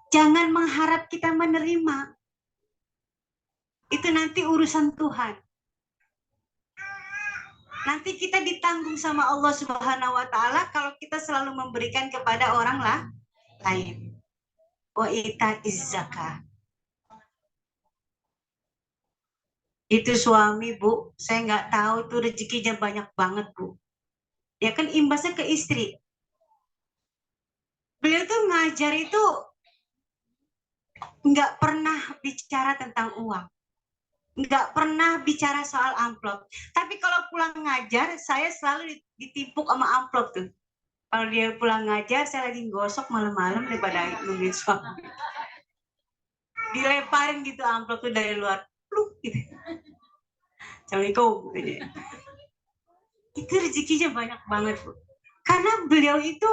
S4: Jangan mengharap kita menerima. Itu nanti urusan Tuhan. Nanti kita ditanggung sama Allah Subhanahu wa Ta'ala kalau kita selalu memberikan kepada orang lain. Wa ita'iz zakah. Itu suami, Bu, saya nggak tahu itu rezekinya banyak banget, Bu. Ya kan imbasnya ke istri. Beliau tuh ngajar itu nggak pernah bicara tentang uang. Nggak pernah bicara soal amplop. Tapi kalau pulang ngajar, saya selalu ditimpuk sama amplop tuh. Kalau dia pulang ngajar, saya lagi gosok malam-malam daripada nungguin suami. Dilemparin gitu amplop tuh dari luar. Pluk gitu. Assalamualaikum. Itu rezekinya banyak banget, Bu. Karena beliau itu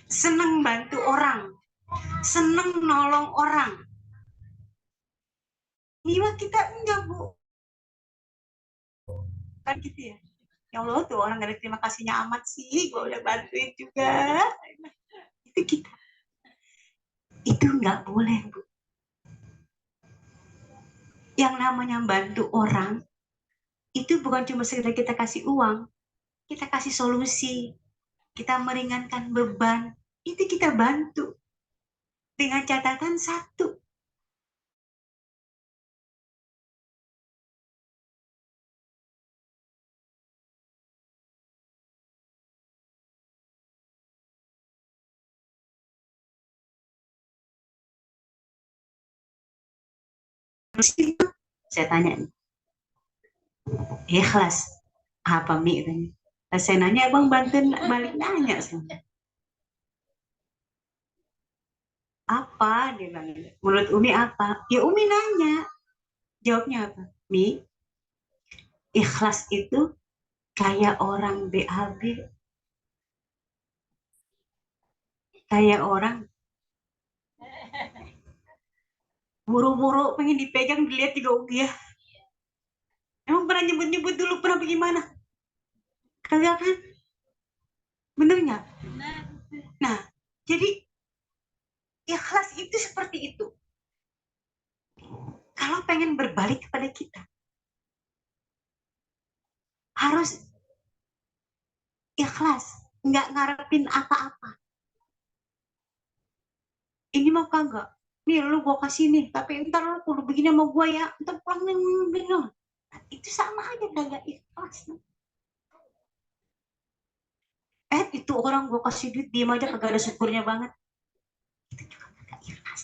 S4: senang bantu orang. Senang nolong orang. Niwa kita enggak, Bu. Kan gitu ya. Ya Allah tuh orang gak ada terima kasihnya amat sih. Gue udah bantuin juga. Itu kita. Itu enggak boleh, Bu. Yang namanya bantu orang, itu bukan cuma sekedar kita kasih uang. Kita kasih solusi. Kita meringankan beban. Itu kita bantu. Dengan catatan satu. Saya tanya nih, ikhlas. Apa Mi katanya. Pas saya nanya, abang bantuin balik nanya sama. Apa dia bilang, menurut Umi apa? Ya Umi nanya, jawabnya apa? Mi, ikhlas itu kayak orang BAB, kayak orang buru-buru pengen dipegang dilihat juga Ugi ya. Emang pernah nyebut-nyebut dulu pernah bagaimana? Kagak kan? Bener nggak? Nah, jadi ikhlas itu seperti itu. Kalau pengen berbalik kepada kita, harus ikhlas, nggak ngarepin apa-apa. Ini mau kagak? Nih lu gua kasih nih, tapi ntar lu kudu begini sama gua ya, ntar pulang nih bilang. Nah, itu sama aja kagak ikhlas. Itu orang gua kasih duit diem aja kagak ada syukurnya banget. Itu juga kagak ikhlas.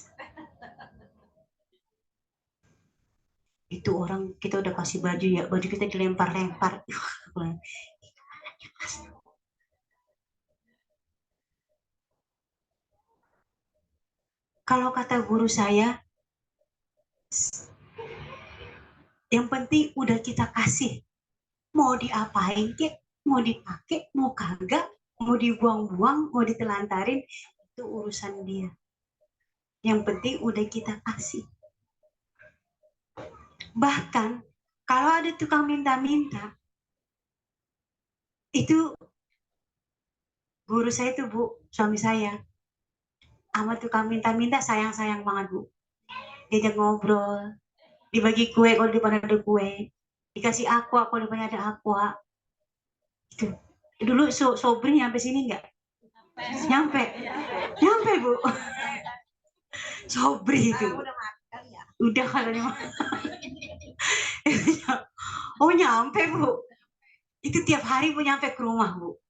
S4: Itu orang kita udah kasih baju ya, baju kita dilempar-lempar. Kalau kata guru saya, yang penting udah kita kasih. Mau diapain kek, mau dipakai, mau kagak, mau dibuang-buang, mau ditelantarin, itu urusan dia. Yang penting udah kita kasih. Bahkan kalau ada tukang minta-minta, itu guru saya tuh Bu, suami saya, sama tukang minta-minta sayang-sayang banget Bu. Diajak ngobrol, dibagi kue kalau di depan ada kue, dikasih aqua kalau di depan ada aqua. Itu dulu Sobri nyampe sini nggak? Nyampe, nyampe Bu. Sobri itu. Udah katanya. Oh nyampe Bu. Itu tiap hari Bu nyampe ke rumah Bu.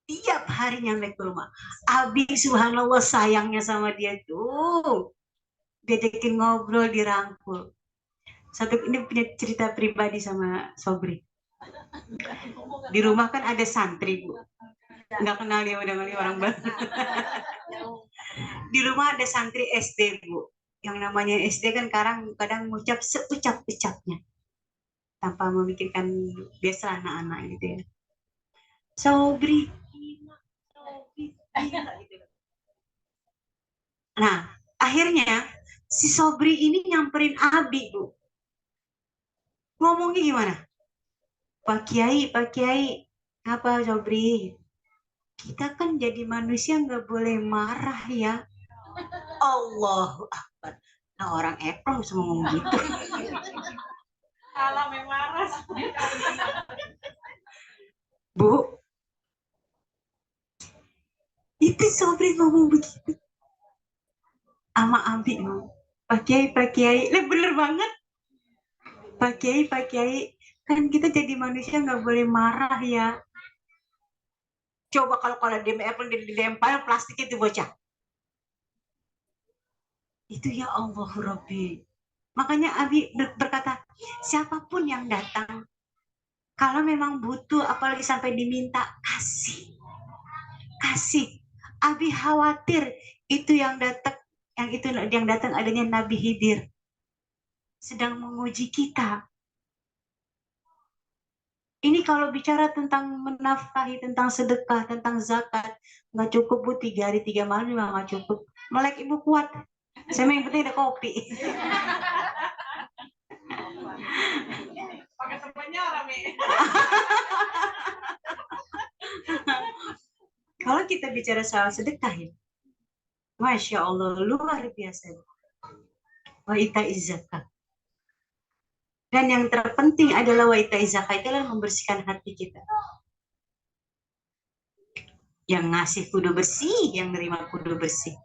S4: Tiap hari nyampe ke rumah. Abi subhanallah sayangnya sama dia tuh. Diajakin ngobrol, dirangkul. Satu ini punya cerita pribadi sama Sobri. Di rumah kan ada santri Bu. Nggak kenal dia udah kali orang baru. Di rumah ada santri SD Bu. Yang namanya SD kan kadang ngucap seucap-ucapnya. Tanpa memikirkan biasa anak-anak gitu ya. Sobri. Nah, akhirnya si Sobri ini nyamperin Abi, Bu. Ngomongnya gimana? Pak Kiai, apa Sobri? Kita kan jadi manusia nggak boleh marah ya. Allahu Akbar. Nah, orang Eprong semua ngomong gitu.
S3: Kalau marah.
S4: Bu, itu Sobri ngomong begitu. Sama Abi, Bu. Pak Kiai. Bener banget. Pak Kiai, kan kita jadi manusia nggak boleh marah ya. Coba kalau DMF dilempar plastik itu bocah. Itu ya Allah Rabbi. Makanya Abi berkata, siapapun yang datang, kalau memang butuh, apalagi sampai diminta, kasih. Kasih. Abi khawatir itu yang datang adanya Nabi Khidir. Sedang menguji kita. Ini kalau bicara tentang menafkahi, tentang sedekah, tentang zakat, nggak cukup Bu, 3 hari 3 malam juga nggak cukup. Melek Ibu kuat. Saya yang penting ada kopi.
S3: Pakai temannya rame.
S4: Kalau kita bicara soal sedekah ya, Masya Allah luar biasa. Wa ita'iz zakat. Dan yang terpenting adalah wa ita'iz zakat adalah membersihkan hati kita. Yang ngasih kudu bersih, yang nerima kudu bersih.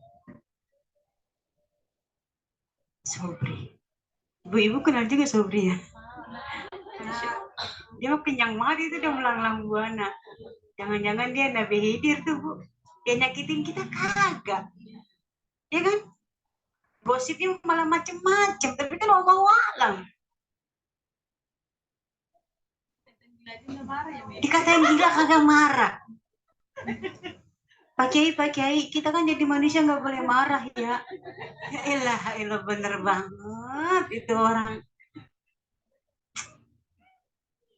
S4: Sobri. Ibu-ibu kenal juga Sobri ya? Dia mah kenyang banget itu, udah melanglang buana. Jangan-jangan dia Nabi Khidir tuh Bu. Dia nyakitin kita kagak. Ya kan? Gosipnya malah macem-macem, tapi kan Allah alam. Dikatain gila kagak marah. Pak Kiai, kita kan jadi manusia nggak boleh marah ya. Ya elah, bener banget itu orang.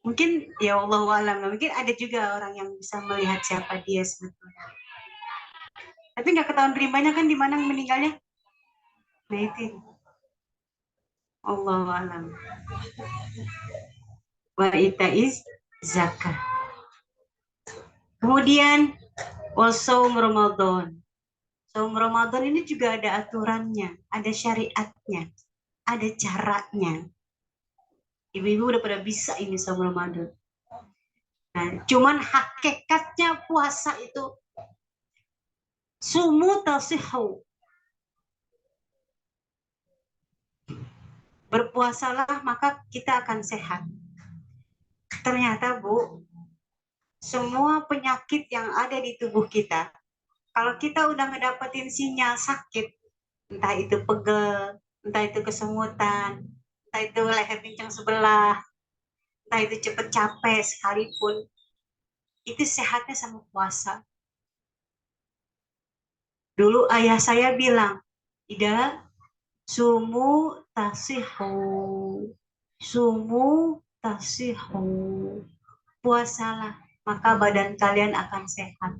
S4: Mungkin ya Allah alam, mungkin ada juga orang yang bisa melihat siapa dia sebetulnya. Tapi nggak ketahuan rimanya kan di mana meninggalnya. Nah itu Allah alam. Wa itaiz zakat. Kemudian wasaum Ramadan. Saum Ramadan ini juga ada aturannya, ada syariatnya, ada caranya. Ibu-ibu udah pada bisa ini saum Ramadan. Nah, cuman hakikatnya puasa itu sumu tasihu. Berpuasalah maka kita akan sehat. Ternyata Bu, semua penyakit yang ada di tubuh kita, kalau kita udah ngedapetin sinyal sakit, entah itu pegel, entah itu kesemutan, entah itu leher pincang sebelah, entah itu cepet capek sekalipun, itu sehatnya sama puasa. Dulu ayah saya bilang, Ida, sumu tasihu, sumu tasihu, puasalah, maka badan kalian akan sehat.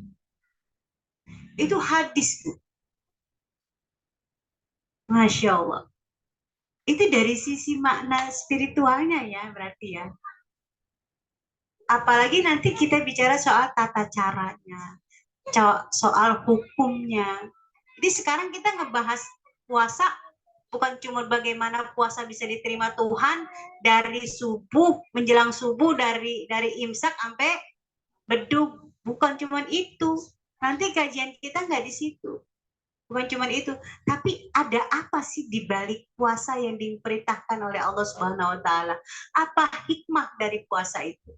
S4: Itu hadis tuh. Masya Allah. Itu dari sisi makna spiritualnya ya, berarti ya. Apalagi nanti kita bicara soal tata caranya, soal hukumnya. Jadi sekarang kita ngebahas puasa bukan cuma bagaimana puasa bisa diterima Tuhan dari subuh menjelang subuh, dari imsak sampai beduk, bukan cuma itu. Nanti kajian kita nggak di situ. Bukan cuma itu, tapi ada apa sih di balik puasa yang diperintahkan oleh Allah Subhanahu wa taala? Apa hikmah dari puasa itu?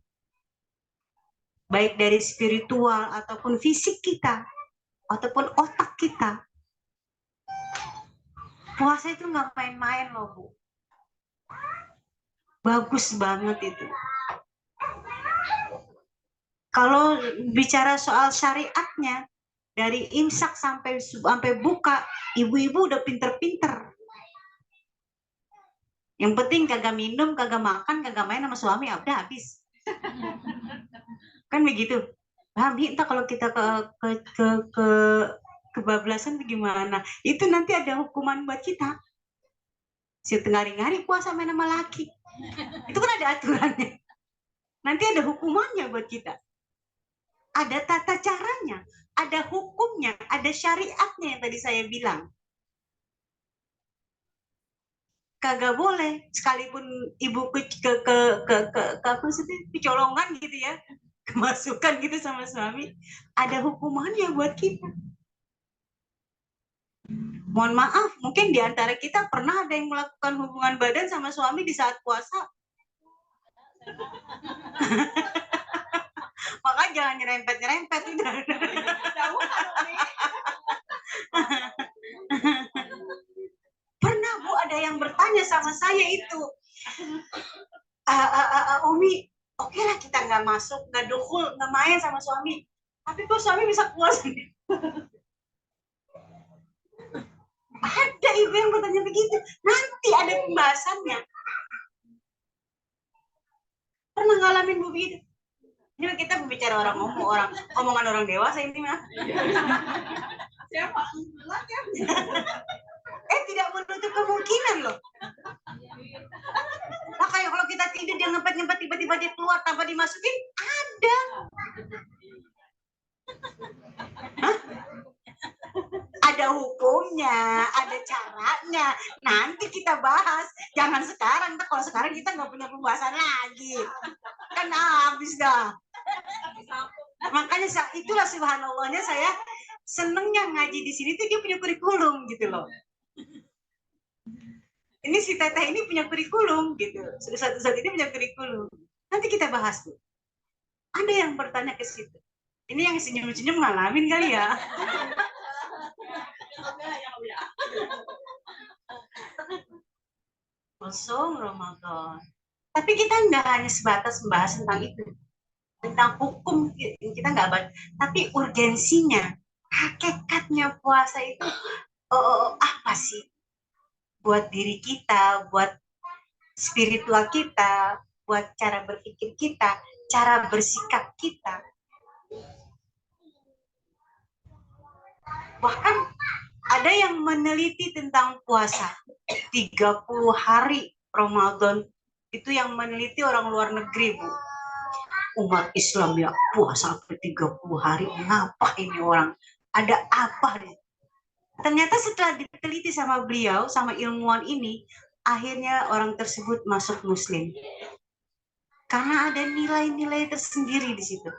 S4: Baik dari spiritual ataupun fisik kita, ataupun otak kita. Puasa itu nggak main-main loh Bu. Bagus banget itu. Kalau bicara soal syariatnya, dari imsak sampai buka, ibu-ibu udah pinter-pinter. Yang penting kagak minum, kagak makan, kagak main sama suami, udah habis. Kan begitu. Mami, entah kalau kita kebablasan gimana? Itu nanti ada hukuman buat kita. Si ngari-ngari puasa main sama laki. Itu kan ada aturannya. Nanti ada hukumannya buat kita. Ada tata caranya, ada hukumnya, ada syariatnya yang tadi saya bilang. Kagak boleh, sekalipun ibu kecolongan gitu ya, kemasukan gitu sama suami, ada hukumannya buat kita. Mohon maaf, mungkin di antara kita pernah ada yang melakukan hubungan badan sama suami di saat puasa. Makanya jangan nyerempet-nyerempet. Pernah Bu, ada yang bertanya sama saya itu. Umi, oke lah kita nggak masuk, nggak dukul, nggak main sama suami. Tapi kok suami bisa puasa? Ada ibu yang bertanya begitu. Nanti ada pembahasannya. Pernah ngalamin Bu begitu? Ini kita berbicara omongan orang dewasa ini mah. Siapa? Tidak menutup kemungkinan loh. Nah, kayak kalau kita tidur dia ngempet tiba-tiba dia keluar tanpa dimasukin, ada. Hah? Ada hukumnya, ada caranya. Nanti kita bahas. Jangan sekarang. Kalau sekarang kita nggak punya pembahasan lagi. Kan habis dah. Makanya itulah subhanallahnya saya senengnya ngaji di sini tuh dia punya kurikulum gitu loh. Ini si Teteh ini punya kurikulum gitu. Satu-satu ini punya kurikulum. Nanti kita bahas tuh. Ada yang bertanya ke situ. Ini yang senyum-senyum ngalamin kali ya. Kosong Ramadan. Tapi kita nggak hanya sebatas membahas tentang itu. tentang hukum kita nggak bahas, tapi urgensinya, hakikatnya puasa itu apa sih buat diri kita, buat spiritual kita, buat cara berpikir kita, cara bersikap kita. Bahkan ada yang meneliti tentang puasa 30 hari Ramadan, itu yang meneliti orang luar negeri, Bu. Umat Islam ya puasa sampai 30 hari, ngapa ini orang? Ada apa nih? Ternyata setelah diteliti sama beliau, sama ilmuwan ini, akhirnya orang tersebut masuk Muslim. Karena ada nilai-nilai tersendiri di situ.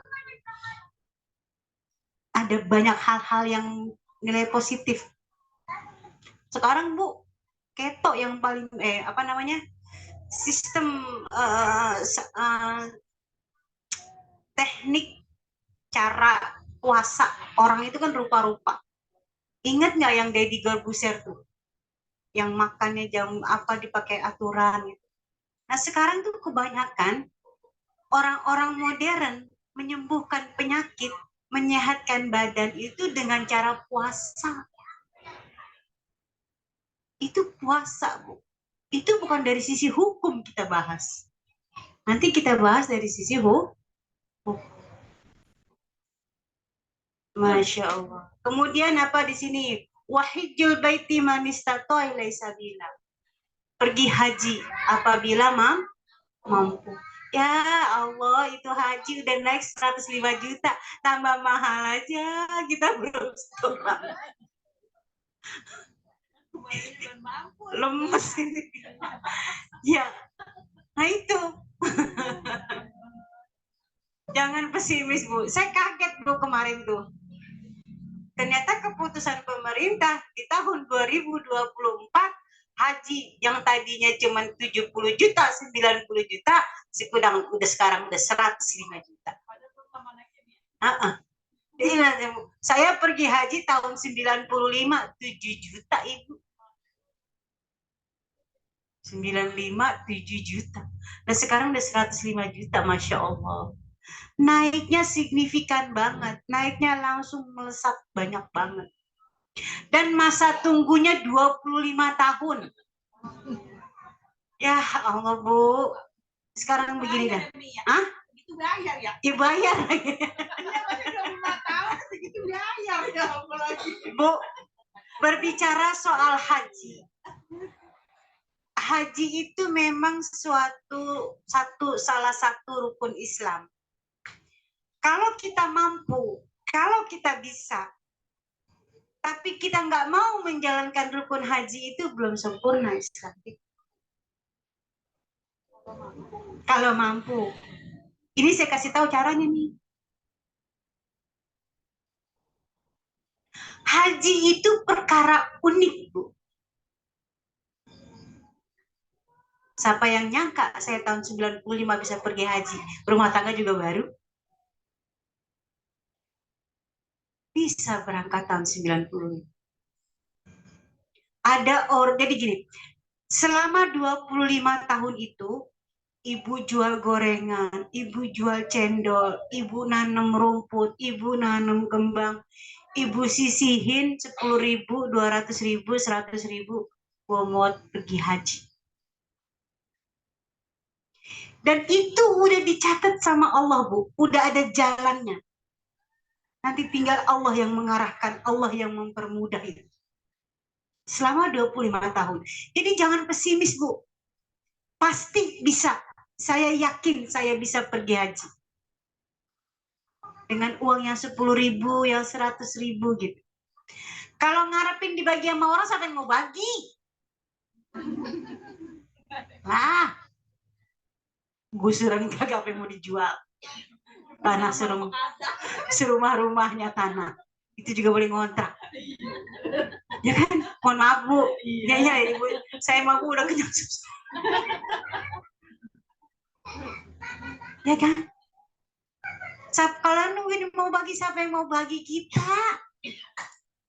S4: Ada banyak hal-hal yang nilai positif. Sekarang Bu, keto yang paling sistem teknik cara puasa orang itu kan rupa-rupa. Ingat nggak yang Deddy Corbuzier tuh, yang makannya jam apa dipakai aturan gitu. Nah sekarang tuh kebanyakan orang-orang modern menyembuhkan penyakit, menyehatkan badan itu dengan cara puasa. Itu puasa, Bu. Itu bukan dari sisi hukum kita bahas. Nanti kita bahas dari sisi hukum. Masya Allah. Kemudian apa di sini? Wahijul baiti man istata'a ilaihi sabila. Pergi haji apabila mampu. Ya Allah, itu haji udah naik 105 juta. Tambah mahal aja, kita belum sekolah. Lemes ini. Ya, nah itu. Jangan pesimis, Bu. Saya kaget, Bu, kemarin tuh. Ternyata keputusan pemerintah di tahun 2024 haji yang tadinya cuma 70 juta, 90 juta, sekarang udah 105 juta. Saya pergi haji tahun 95, 7 juta, Ibu. 95, 7 juta. Nah sekarang udah 105 juta, Masya Allah. Naiknya signifikan banget, naiknya langsung melesat banyak banget. Dan masa tunggunya 25 tahun. Ya Allah, Bu. Sekarang begini dah. Hah? Itu bayar ya? Ya bayar. Segitu bayar ya apalagi. Bu, berbicara soal haji. Haji itu memang salah satu rukun Islam. Kalau kita mampu, kalau kita bisa, tapi kita nggak mau menjalankan rukun haji itu belum sempurna Islam. Kalau mampu, ini saya kasih tahu caranya nih. Haji itu perkara unik, Bu. Siapa yang nyangka saya tahun 95 bisa pergi haji, rumah tangga juga baru. Bisa berangkat tahun 90. Jadi gini, selama 25 tahun itu, ibu jual gorengan, ibu jual cendol, ibu nanam rumput, ibu nanam kembang, ibu sisihin 10.000, 200.000, 100.000, gua mau pergi haji. Dan itu udah dicatat sama Allah, Bu. Udah ada jalannya. Nanti tinggal Allah yang mengarahkan, Allah yang mempermudah itu. Selama 25 tahun. Jadi jangan pesimis, Bu. Pasti bisa. Saya yakin saya bisa pergi haji. Dengan uang yang 10.000, yang 100.000 gitu. Kalau ngarepin dibagi sama orang, siapa yang mau bagi? Lah, gusuran kagak apa yang mau dijual. Tanah serumah-rumahnya tanah. Itu juga boleh ngontrak. Ya kan? Mohon maaf, Bu. Ya, Ibu. Saya mau udah kenyang susu. Ya kan? Kalau nungguin mau bagi, siapa yang mau bagi kita?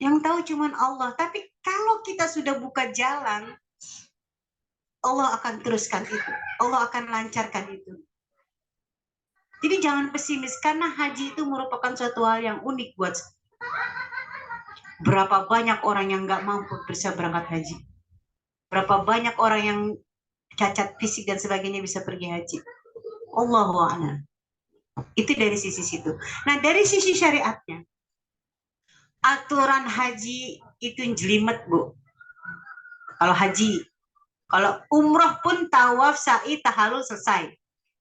S4: Yang tahu cuman Allah. Tapi kalau kita sudah buka jalan, Allah akan teruskan itu. Allah akan lancarkan itu. Jadi jangan pesimis, karena haji itu merupakan suatu hal yang unik buat saya. Berapa banyak orang yang nggak mampu bisa berangkat haji. Berapa banyak orang yang cacat fisik dan sebagainya bisa pergi haji. Allahu a'lam. Itu dari sisi situ. Nah, dari sisi syariatnya, aturan haji itu jelimet, Bu. Kalau haji, kalau umroh pun tawaf, sa'i, tahallul selesai.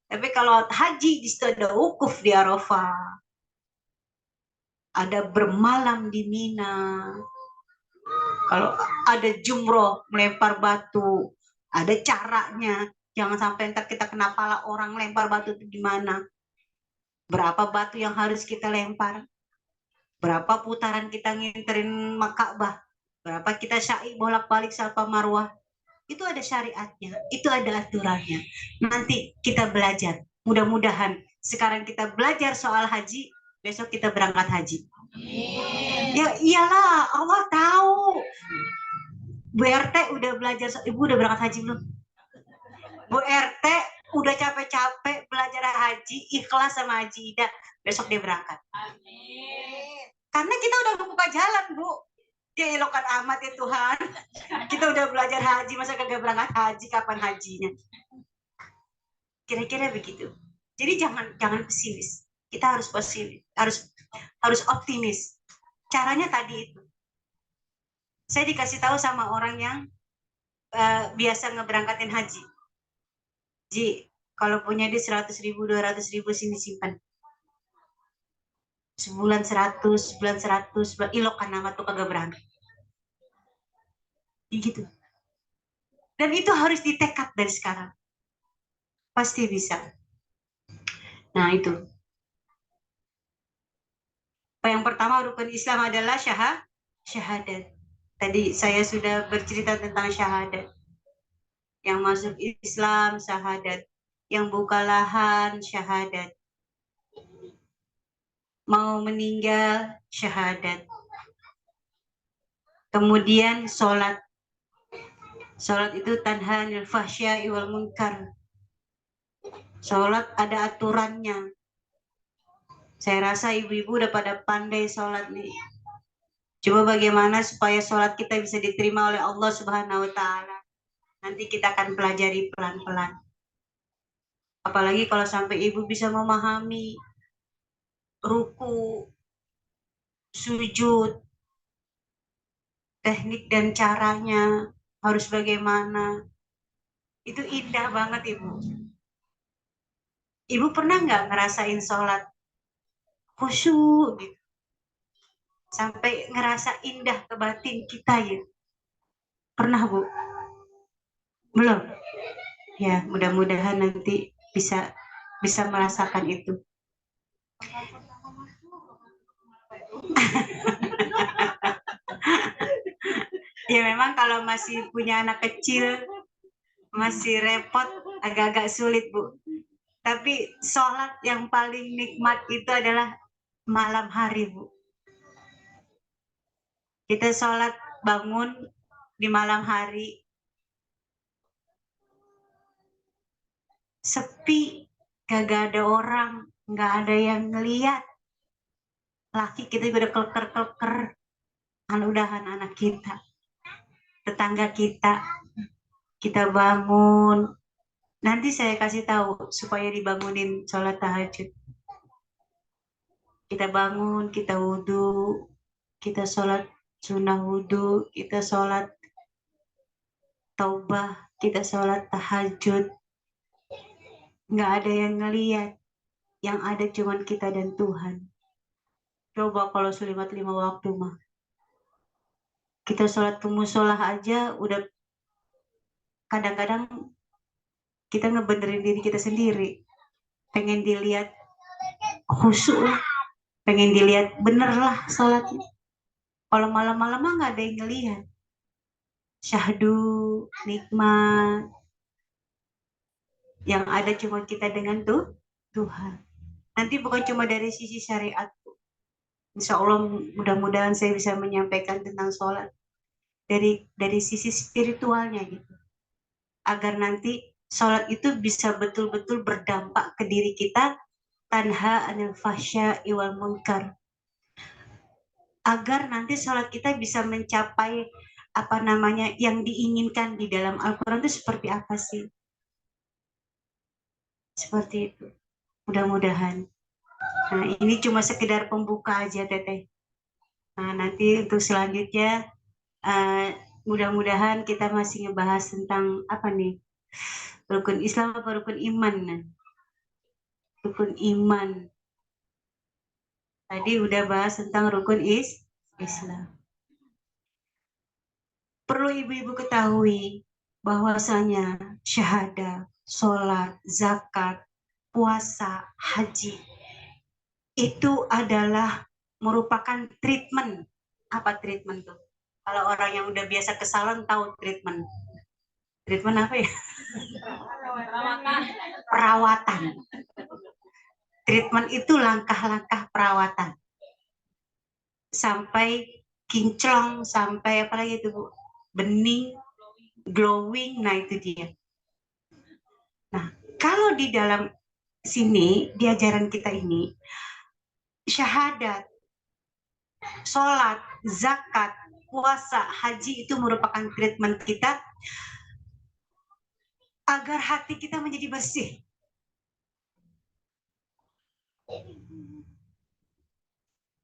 S4: Tapi kalau haji di situ ada wukuf di Arafah, ada bermalam di Mina. Kalau ada jumroh, melempar batu, ada caranya. Jangan sampai ntar kita kena pala orang lempar batu itu gimana. Berapa batu yang harus kita lempar? Berapa putaran kita nginterin Ka'bah? Berapa kita syai bolak-balik Safa Marwah? Itu ada syariatnya, itu ada aturannya. Nanti kita belajar. Mudah-mudahan sekarang kita belajar soal haji, besok kita berangkat haji. Ya iyalah, Allah tahu. Bu RT udah belajar, Ibu udah berangkat haji belum? Bu RT udah capek-capek belajar haji, ikhlas sama Haji Ida, besok dia berangkat.
S3: Amin.
S4: Karena kita udah membuka jalan, Bu. Dia elokan amat ya Tuhan. Kita udah belajar haji, masa kagak berangkat haji, kapan hajinya? Kira-kira begitu. Jadi jangan pesimis. Kita harus positif, harus optimis. Caranya tadi itu. Saya dikasih tahu sama orang yang biasa ngeberangkatin haji. Ji, kalau punya dia 100.000, 200.000 sini simpan. Sebulan 100, sebulan 100, ilokan nama tuh kagak berangkat. Gitu. Dan itu harus ditekad dari sekarang. Pasti bisa. Nah itu. Yang pertama rukun Islam adalah syahadat. Tadi saya sudah bercerita tentang syahadat. Yang masuk Islam syahadat. Yang buka lahan syahadat. Mau meninggal syahadat. Kemudian sholat. Sholat itu tanha anil fahsya'i wal munkar. Sholat ada aturannya. Saya rasa ibu-ibu udah pada pandai sholat nih. Coba bagaimana supaya sholat kita bisa diterima oleh Allah Subhanahu wa Ta'ala. Nanti kita akan pelajari pelan-pelan. Apalagi kalau sampai ibu bisa memahami ruku, sujud, teknik dan caranya harus bagaimana. Itu indah banget, Ibu. Ibu pernah nggak ngerasain sholat khusyuk gitu? Sampai ngerasa indah ke batin kita ya? Pernah, Bu? Belum? Ya, mudah-mudahan nanti bisa merasakan itu. Ya memang kalau masih punya anak kecil masih repot, agak-agak sulit, Bu. Tapi sholat yang paling nikmat itu adalah malam hari, Bu. Kita sholat bangun di malam hari, sepi, gak ada orang, gak ada yang ngeliat. Laki kita udah kelker-kelker, udahan anak kita, tetangga kita bangun. Nanti saya kasih tahu supaya dibangunin sholat tahajud. Kita bangun, kita wudhu, kita sholat sunnah wudhu, kita sholat taubah, kita sholat tahajud. Nggak ada yang ngeliat, yang ada cuman kita dan Tuhan. Coba kalau sulimat 5 waktu mah. Kita sholat ke musolah aja udah kadang-kadang kita ngebenerin diri kita sendiri. Pengen dilihat khusyuk lah. Pengen dilihat bener lah sholatnya. Kalau malam-malam mah nggak ada yang ngelihat. Syahdu, nikmat. Yang ada cuma kita dengan Tuhan. Nanti bukan cuma dari sisi syariat. Insya Allah mudah-mudahan saya bisa menyampaikan tentang sholat. Dari sisi spiritualnya gitu. Agar nanti sholat itu bisa betul-betul berdampak ke diri kita tanha 'anil fahsya'i wal munkar. Agar nanti sholat kita bisa mencapai yang diinginkan di dalam Al-Quran itu seperti apa sih? Seperti itu. Mudah-mudahan. Nah, ini cuma sekedar pembuka aja, Teteh. Nah, nanti untuk selanjutnya, mudah-mudahan kita masih ngebahas tentang apa nih? Rukun Islam atau rukun iman? Nah, rukun iman. Tadi udah bahas tentang rukun Islam. Perlu ibu-ibu ketahui bahwasanya syahadat, sholat, zakat, puasa, haji itu adalah merupakan treatment. Apa treatment tuh? Kalau orang yang udah biasa ke salon tahu treatment. Treatment apa ya? Perawatan. Treatment itu langkah-langkah perawatan. Sampai kinclong, sampai apa lagi itu, Bu? Bening, glowing, nah itu dia. Nah, kalau di dalam sini, di ajaran kita ini, syahadat, sholat, zakat, puasa, haji itu merupakan treatment kita agar hati kita menjadi bersih.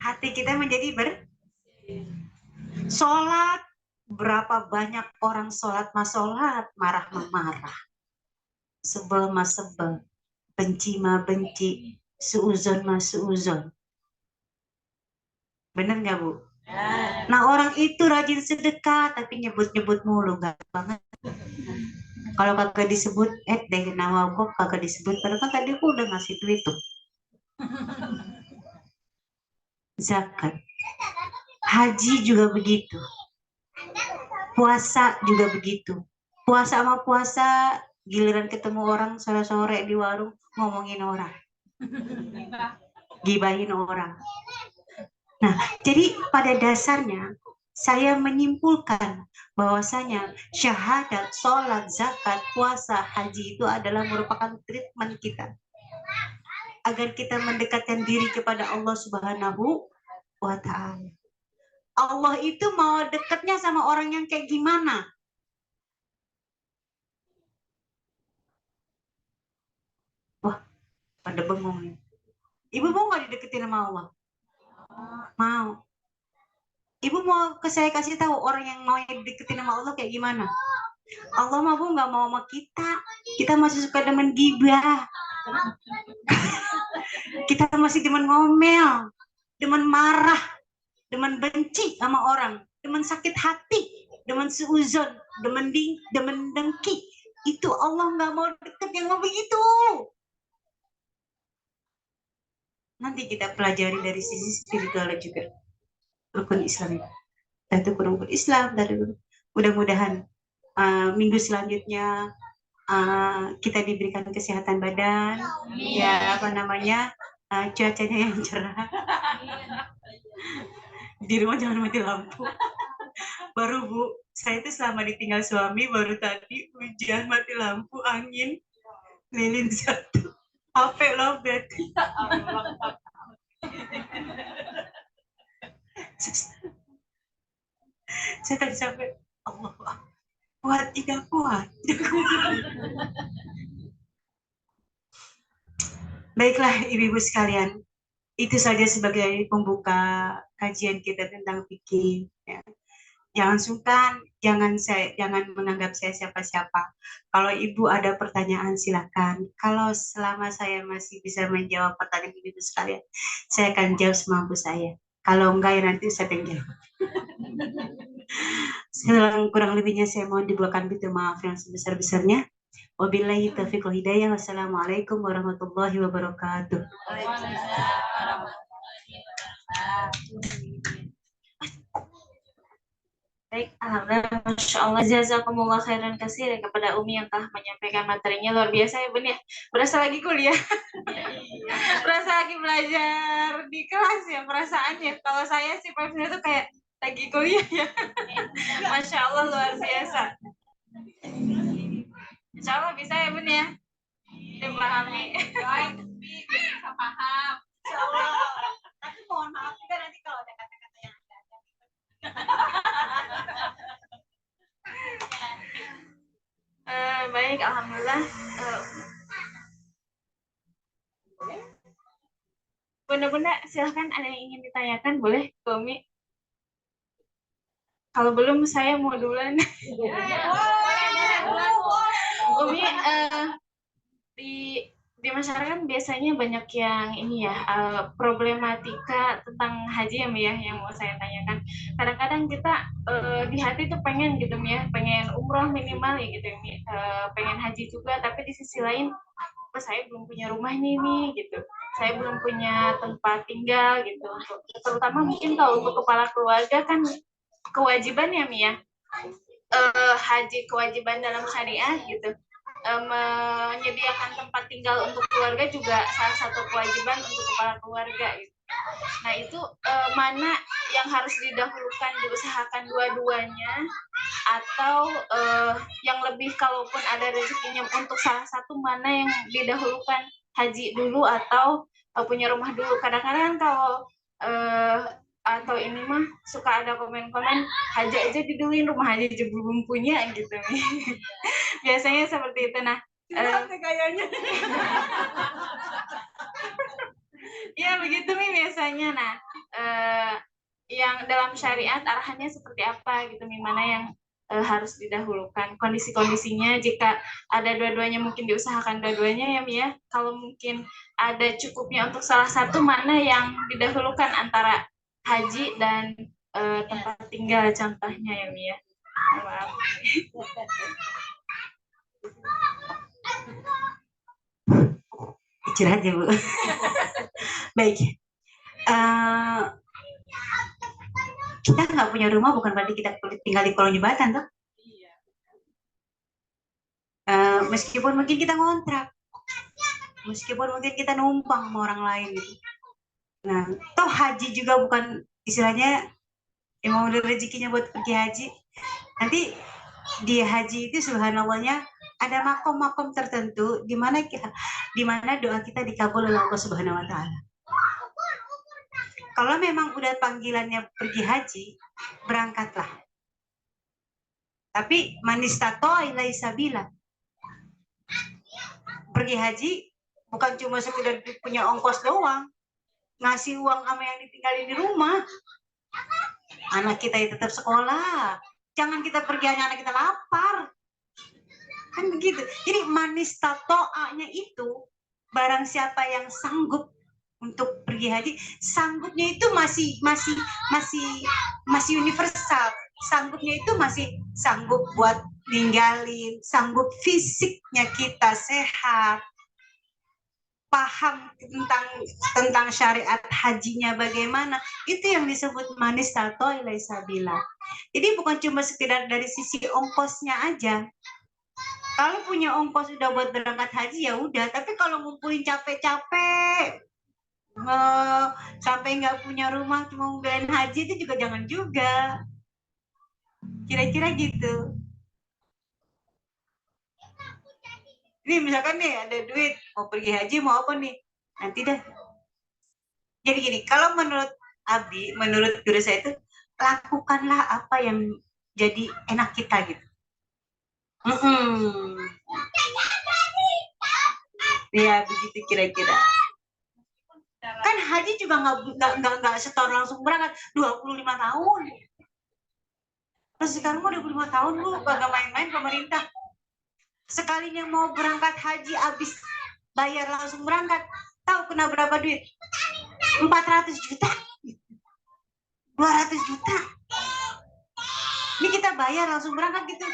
S4: Hati kita menjadi sholat, berapa banyak orang sholat mas sholat, marah marah, sebel mas sebel, benci ma benci, suuzon ma suuzon. Bener nggak, Bu? Nah, orang itu rajin sedekah tapi nyebut-nyebut mulu, nggak banget. Kalau kagak disebut, deh nama gue kagak disebut, padahal kan tadi aku udah ngasih duit tuh. Zakat, haji juga begitu, puasa juga begitu. Puasa sama puasa, giliran ketemu orang sore-sore di warung ngomongin orang, gibahin orang. Nah, jadi pada dasarnya saya menyimpulkan bahwasanya syahadat, sholat, zakat, puasa, haji itu adalah merupakan treatment kita agar kita mendekatkan diri kepada Allah Subhanahu wa Ta'ala. Allah itu mau dekatnya sama orang yang kayak gimana? Wah, pada bengong. Ibu mau nggak dideketin sama Allah? Mau. Ibu mau saya kasih tahu orang yang mau dideketin sama Allah kayak gimana? Allah mah Bu nggak mau sama kita. Kita masih suka demen gibah. Kita masih demen ngomel, demen marah, demen benci sama orang, demen sakit hati, demen seuzon, demen dengki. Itu Allah nggak mau deket yang mau begitu. Nanti kita pelajari dari sisi spiritual juga. Rukun Islam. Itu rukun Islam dari mudah-mudahan minggu selanjutnya kita diberikan kesehatan badan, ya cuacanya yang cerah. Di rumah jangan mati lampu. Baru Bu, saya itu selama ditinggal suami baru tadi hujan, mati lampu, angin, lilin satu, HP lobet. Saya tadi sampai Allah kuat, tidak kuat. Baiklah Ibu-ibu sekalian, itu saja sebagai pembuka kajian kita tentang fikih. Ya. Jangan sungkan, jangan menganggap saya siapa-siapa. Kalau Ibu ada pertanyaan silakan. Kalau selama saya masih bisa menjawab pertanyaan Ibu sekalian, saya akan jawab semampu saya. Kalau enggak ya nanti saya yang jawab. Kurang lebihnya saya mohon dibukakan pintu maaf yang sebesar-besarnya. Wabillahi taufiq wal hidayah. Wassalamualaikum warahmatullahi wabarakatuh.
S3: Baik, alhamdulillah, masya Allah, jazakumullah khairan katsir kepada Umi yang telah menyampaikan materinya luar biasa ya Bun ya. Berasa lagi kuliah, berasa lagi belajar di kelas ya perasaannya. Kalau saya sih persisnya tuh kayak lagi kuliah ya. Masya Allah luar biasa. Insya Allah bisa ya Bun ya. dipahami.
S5: Bisa paham. Insyaallah. Tapi mohon maaf juga nanti kalau ada kata-kata yang enggak ada.
S3: Baik, alhamdulillah. Bunda-bunda, silahkan ada yang ingin ditanyakan, boleh, Umi? Kalau belum, saya mau duluan. Umi, di masyarakat biasanya banyak yang ini ya, problematika tentang haji ya, Mi, ya, yang mau saya tanyakan. Kadang-kadang kita di hati tuh pengen gitu, Mi, ya, pengen umroh minimal ya gitu, Mi, pengen haji juga, tapi di sisi lain, saya belum punya rumahnya nih gitu, saya belum punya tempat tinggal gitu. Terutama mungkin kalau untuk kepala keluarga kan kewajiban ya, Mi, ya, haji kewajiban dalam syariat gitu. Menyediakan tempat tinggal untuk keluarga juga salah satu kewajiban untuk kepala keluarga gitu. Nah itu mana yang harus didahulukan, diusahakan dua-duanya, atau yang lebih kalaupun ada rezekinya untuk salah satu, mana yang didahulukan, haji dulu atau punya rumah dulu. Kadang-kadang kalau atau ini mah suka ada komen-komen haji aja diduluin, rumah aja belum punya gitu nih. Biasanya seperti itu. Nah
S5: kayaknya.
S3: ya begitu nih biasanya. Nah yang dalam syariat arahannya seperti apa gitu, mana yang harus didahulukan, kondisi-kondisinya, jika ada dua-duanya mungkin diusahakan dua-duanya ya, Mi, ya. Kalau mungkin ada cukupnya untuk salah satu, mana yang didahulukan antara haji dan tempat tinggal contohnya ya, Mi, ya. Maaf.
S4: Curhat ya, Bu. Baik. Kita nggak punya rumah bukan berarti kita tinggal di kolong jembatan, toh. Meskipun mungkin kita ngontrak, meskipun mungkin kita numpang sama orang lain gitu. Nah, toh haji juga bukan istilahnya emang udah rezekinya buat pergi haji. Nanti di haji itu subhanallahnya ada makom-makom tertentu di mana doa kita dikabul oleh Allah Subhanahu wa taala. Kalau memang udah panggilannya pergi haji, berangkatlah. Tapi manistato ilai sabila. Pergi haji bukan cuma sekedar punya ongkos doang, ngasih uang sama yang ditinggalin di rumah. Anak kita itu tetap sekolah. Jangan kita pergi hanya anak kita lapar. Kan begitu. Jadi manistato'anya itu barang siapa yang sanggup untuk pergi haji, sanggupnya itu masih universal. Sanggupnya itu masih sanggup buat ninggalin, sanggup fisiknya kita sehat, paham tentang syariat hajinya bagaimana, itu yang disebut manistato ilai sabila. Jadi bukan cuma sekedar dari sisi ongkosnya aja. Kalau punya ongkos udah buat berangkat haji ya udah, tapi kalau ngumpulin capek-capek sampai nggak punya rumah cuma ngumpulin haji, itu juga jangan juga. Kira-kira gitu. Ini misalkan nih ada duit mau pergi haji mau apa nih, nanti dah. Jadi gini, kalau menurut Abi, menurut guru saya itu, lakukanlah apa yang jadi enak kita gitu. Ya begitu kira-kira. Kan haji juga nggak setahun langsung berangkat, 25 tahun. Terus sekarang mau 25 tahun Bu, kagak main-main pemerintah. Sekalinya mau berangkat haji habis bayar langsung berangkat, tahu kena berapa duit? 400 juta. 200 juta. Ini kita bayar langsung berangkat gitu.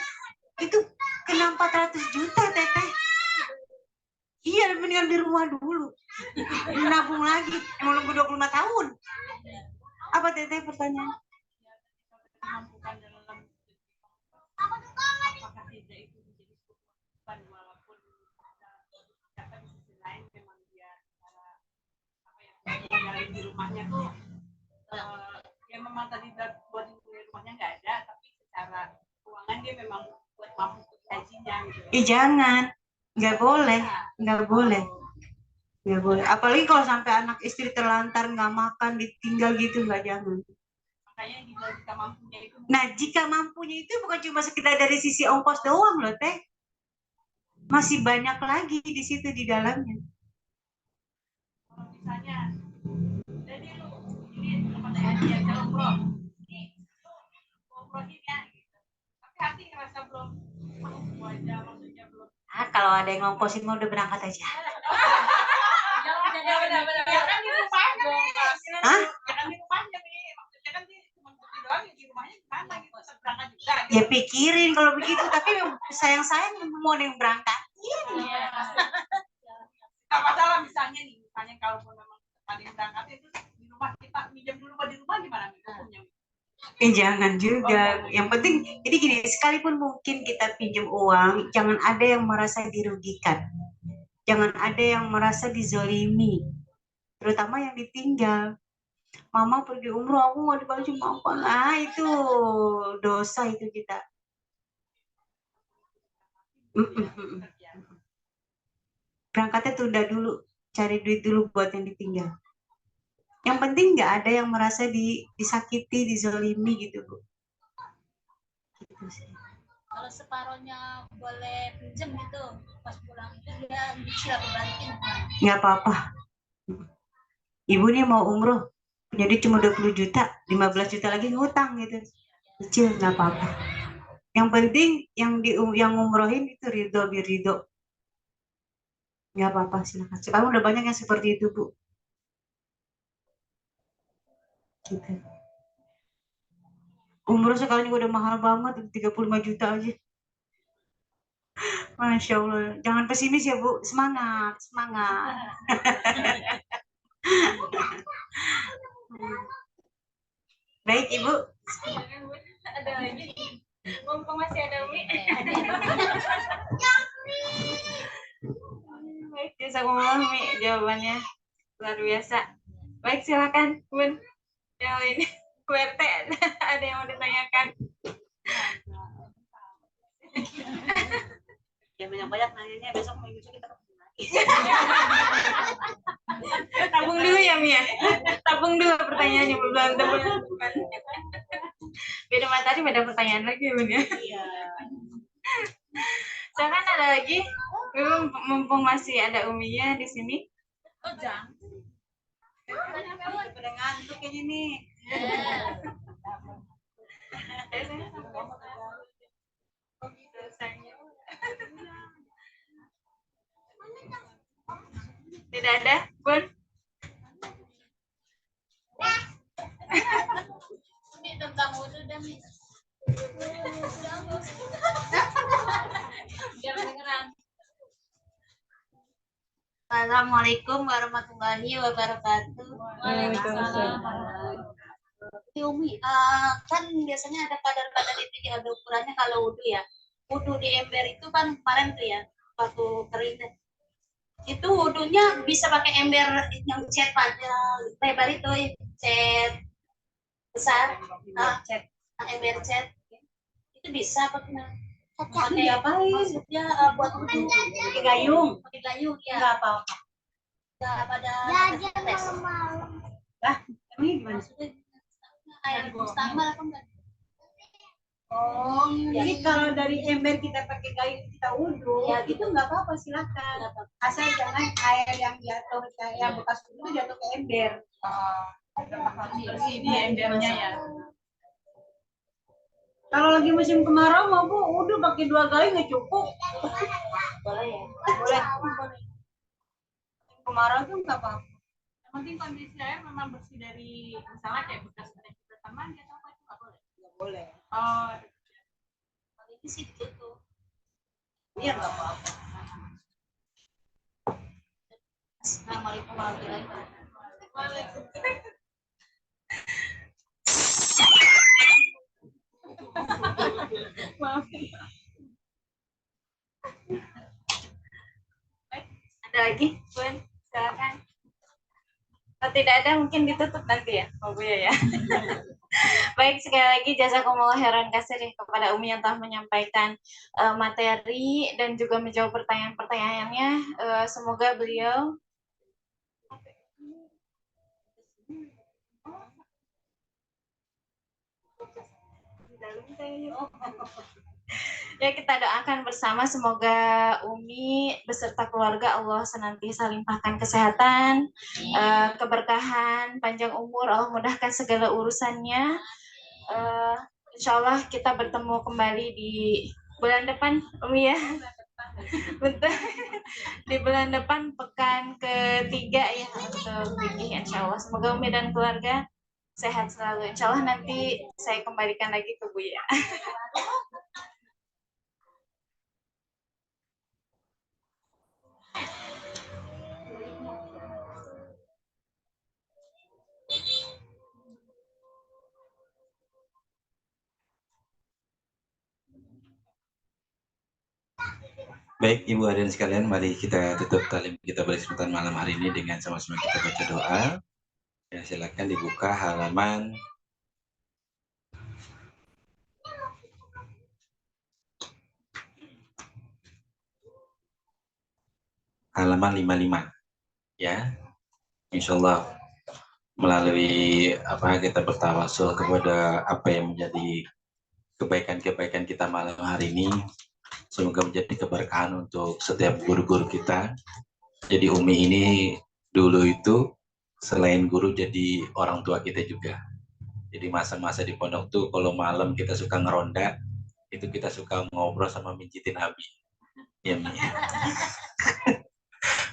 S4: Itu kena 400 juta, Teteh. Iya, mendingan di rumah dulu. Nabung lagi. Emang nunggu 25 tahun. Apa Teteh pertanyaan?
S5: Apakah tidak itu menjadi kewajiban walaupun dapat di sisi lain memang dia tinggalin di rumahnya tuh ya memang tadi buat di rumahnya nggak ada, tapi secara keuangan dia memang buat mampu hajinya gitu.
S4: Jangan. nggak boleh, nggak boleh, nggak boleh. Apalagi kalau sampai anak istri terlantar nggak makan, ditinggal gitu, nggak, jangan.
S5: Makanya jika mampunya itu.
S4: Nah, jika mampunya itu bukan cuma sekedar dari sisi ongkos doang loh, Teh. Masih banyak lagi di situ di dalamnya.
S5: Kalau misalnya, jadi lu ini tempat hadiah kalau umroh, ini umroh ini ya, gitu. Tapi hati ngerasa belum mampu aja, maksudnya belum.
S4: Kalau ada yang ngongkosin mau udah berangkat aja.
S5: Ya benar-benar. Ya kan di rumahnya nih.
S4: Hah?
S5: Ya kan di rumahnya nih. Maksudnya kan dia cuma beli doang, di rumahnya gimana gitu. Berangkat juga. Gitu.
S4: Ya pikirin kalau begitu, tapi sayang-sayang mau ada yang berangkat.
S5: Gak masalah misalnya nih, misalnya kalau memang ada yang berangkat itu di rumah kita minjem dulu di rumah gimana hukumnya?
S4: Jangan juga. Yang penting, jadi gini, sekalipun mungkin kita pinjam uang, jangan ada yang merasa dirugikan. Jangan ada yang merasa dizolimi. Terutama yang ditinggal. Mama pergi umroh, aku nggak dikasih makan. Ah, itu dosa itu kita. Berangkatnya tunda dulu. Cari duit dulu buat yang ditinggal. Yang penting nggak ada yang merasa disakiti, dizolimi gitu, Bu. Gitu sih.
S6: Kalau separohnya boleh pinjam gitu, pas pulang itu dia bisa bantuin.
S4: Nggak apa-apa. Ibu nih mau umroh, jadi cuma 20 juta, 15 juta lagi ngutang gitu. Kecil, nggak apa-apa. Yang penting yang umrohin itu ridho biridho. Nggak apa-apa, silakan. Sekarang udah banyak yang seperti itu, Bu. Gitu. Umroh sekarang juga udah mahal banget, 35 juta aja. Masya Allah. Jangan pesimis ya, Bu. Semangat, semangat. Baik, Ibu.
S3: Ada lagi. Mumpung masih ada Umi. Baik, jazakumullah Umi jawabannya luar biasa. Baik, silakan Bun. Yang ini QRT ada yang mau ditanyakan.
S4: Ya banyak-banyak nanyanya, besok minggu kita ketemu lagi.
S3: Tabung dulu ya Mia. Tabung dulu pertanyaannya belum tabung. Beda matahari beda pertanyaan lagi Bun ya.
S4: Iya.
S3: Silakan ada lagi. Mumpung masih ada Uminya di sini.
S6: Oh jangan.
S4: Pada ngantuk kayaknya nih.
S3: Tidak ada, Bun?
S6: Ini tentang wudhu dan biar kedengeran. Assalamualaikum warahmatullahi wabarakatuh.
S3: Waalaikumsalam.
S6: Umi, kan biasanya ada kadar-kadar itu ya, ada ukurannya kalau wudhu ya. Wudhu di ember itu kan kemarin tuh ya, waktu kering. Itu wudhunya bisa pakai ember yang cat panjang, lebar itu, cat besar, ember cat. Itu bisa apa gimana? Pakai apa? Maksudnya buat wudhu.
S4: Pakai gayung.
S6: Pakai gayung ya.
S4: Enggak apa-apa.
S6: Nggak pada tes.
S4: Lah, emangnya gimana?
S6: Maksudnya air mustahil apa enggak?
S4: Oh, jadi kalau dari ember kita pakai gayung kita wudhu,
S6: Ya,
S4: itu nggak apa-apa, silakan. Asal jangan air yang jatuh, yang bekas wudhu jatuh ke ember.
S5: Bersih di embernya ya.
S4: Kalau lagi musim kemarau mau Bu, wudhu pakai 2 gayung nggak cukup.
S6: Boleh ya?
S4: Boleh. Kemarau tuh nggak apa-apa.
S5: Yang penting kondisi air memang bersih dari misalnya kayak bekas taman atau apa itu nggak boleh.
S4: Nggak boleh.
S5: Oh,
S6: Kalau ini sih ditutup.
S4: Iya nggak apa-apa.
S6: Assalamualaikum warahmatullahi wabarakatuh.
S3: Maaf. Ada lagi, Bun? Silakan. Kalau tidak ada mungkin ditutup nanti ya, Pak Buya ya. Baik, sekali lagi jazakumullah khairan katsir ya kepada Umi yang telah menyampaikan materi dan juga menjawab pertanyaan-pertanyaannya. Semoga beliau ya, kita doakan bersama semoga Umi beserta keluarga Allah senantiasa limpahkan kesehatan, keberkahan, panjang umur, Allah mudahkan segala urusannya. Insya Allah kita bertemu kembali di bulan depan, Umi ya. Betul. Di bulan depan pekan ketiga ya untuk fikih, Insya Allah. Semoga Umi dan keluarga sehat selalu. Insya Allah nanti saya kembalikan lagi ke Bu ya.
S2: Baik, Ibu hadirin sekalian, mari kita tutup talim kita pada kesempatan malam hari ini dengan sama-sama kita baca doa. Ya, silakan dibuka halaman halaman 55 ya. Insyaallah melalui kita bertawasul kepada apa yang menjadi kebaikan-kebaikan kita malam hari ini, semoga menjadi keberkahan untuk setiap guru-guru kita. Jadi Umi ini dulu itu selain guru jadi orang tua kita juga. Jadi masa-masa di pondok tuh kalau malam kita suka ngeronda, itu kita suka ngobrol sama mijitin Abi. Ya,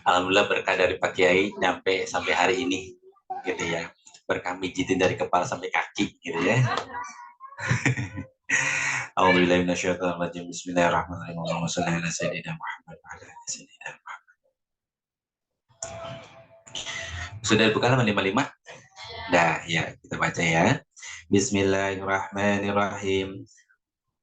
S2: alhamdulillah berkah dari Pak Kiai sampai hari ini gitu ya. Berkah mijitin dari kepala sampai kaki gitu ya. A'udzubillahi minasyaitonir rajim. Bismillahirrahmanirrahim. Allahumma shalli ala sayyidina Muhammad wa ala ali sayyidina Muhammad. Sudah dibuka halaman 55? Dah, ya, kita baca ya. Bismillahirrahmanirrahim.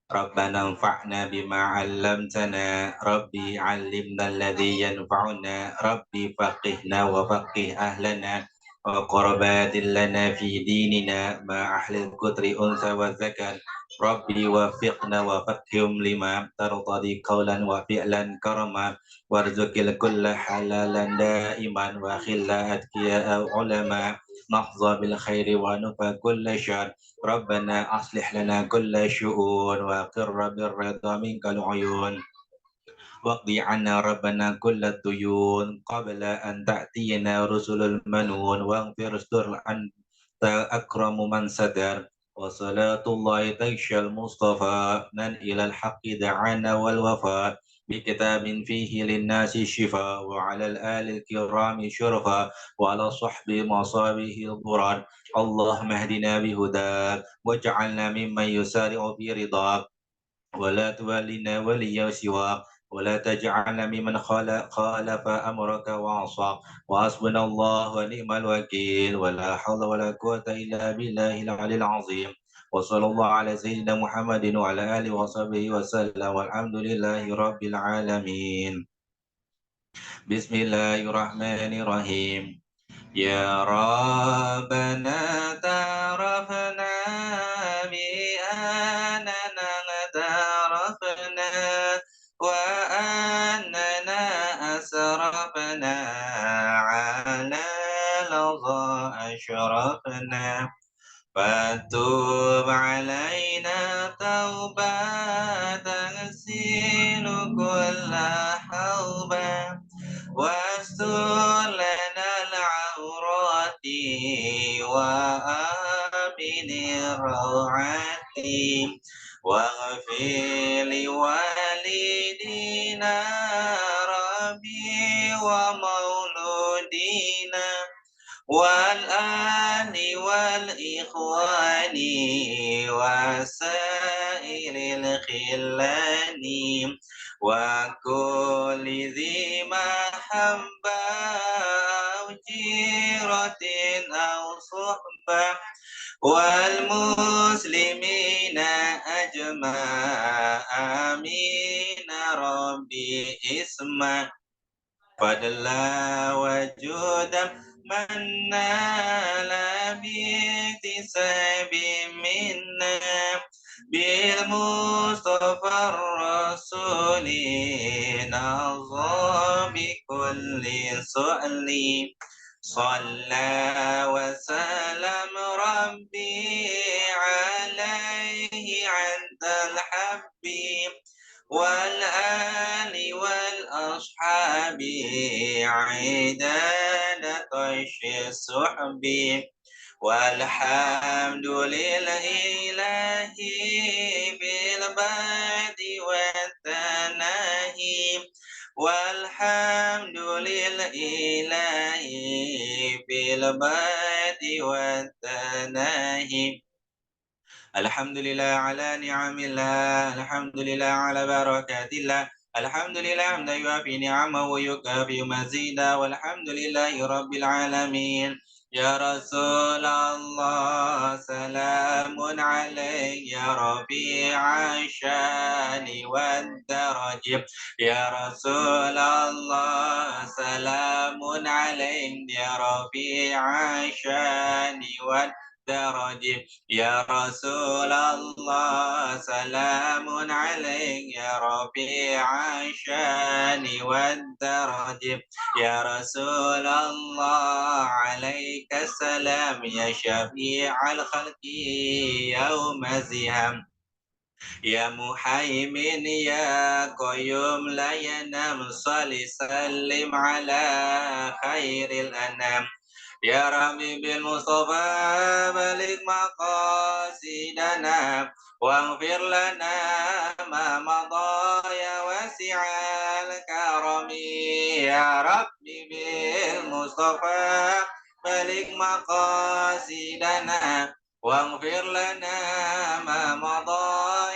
S2: Rabbana anfa'na bima 'allamtana, Rabbi 'allimna alladhi yanfa'una, Rabbi faqihna wa faqih ahlana wa qarabatin lana fi dinina ma ahlil kutri unsa wa zakar. Rabbi wafiqna wa faqihum lima tartadi qawlan wa fi'lan karama warzuqil kulla halalan daiman wa khilla atqiya ulama nahza bil khairi wa nufa kulla syar. Rabbana aslih lana kulla syu'un wa qirra birrida minkal uyun waqdi anna rabbana kulla tuyun qabla an ta'tiyana rusulul manun waghfir stur anta akramu man sadar wa salatullahi tayshal mustafa nan ilal haqqi da'ana wal wafa بكتاب فيه للناس الشفاء وعلى الآل الكرام شرفا وعلى صحب مصابه الضرار اللهم اهدنا بهداك واجعلنا ممن يسارع في رضاك ولا تولنا وليا سواك ولا تجعلنا ممن خالف أمرك وعصاك وحسبنا الله ونعم الوكيل ولا حول ولا قوة إلا بالله العلي العظيم وصلى الله على سيدنا محمد وعلى آله وصحبه وسلم والحمد لله رب العالمين. بسم الله الرحمن الرحيم. يا ربنا تعرفنا بأننا تعرفنا وأننا أسرفنا على لظى أشرفنا فتوب علينا توبة تغسل كل حوبة واستر لنا العورات وآمن الروعات واغفر لوالدينا ربي ومولودينا والآل والإخوان وسائر الخلان وكل ذي محبة أو جيرة أو صحبة والمسلمين أجمع آمين ربي اسمع فضلا وجودا من نال باكتساب منا بالمصطفى الرسول نظى بكل سؤل صلى وسلم ربي عليه عند الحب والآل والأصحاب عداد طيش السحب والحمد لله بالبعد والتناهي والحمد لله بالبعد والتناهي الحمد لله على نعم الله الحمد لله على بركات الله الحمد لله حمدا يوافي نعمه ويكافئ مزيدا والحمد لله رب العالمين يا رسول الله سلام عليك يا ربيع الشان والدرج يا رسول الله سلام عليك يا ربيع الشان والدرج يا رسول الله سلام عليك يا ربيع الشان والدرج يا رسول الله عليك السلام يا شفيع الخلق يوم زهم يا محيمن يا قيوم لا ينام صل سلم على خير الأنام يا ربي بالمصطفى بلغ مقاصدنا واغفر لنا ما مضى يا واسع الكرم يا ربي بالمصطفى بلغ مقاصدنا واغفر لنا ما مضى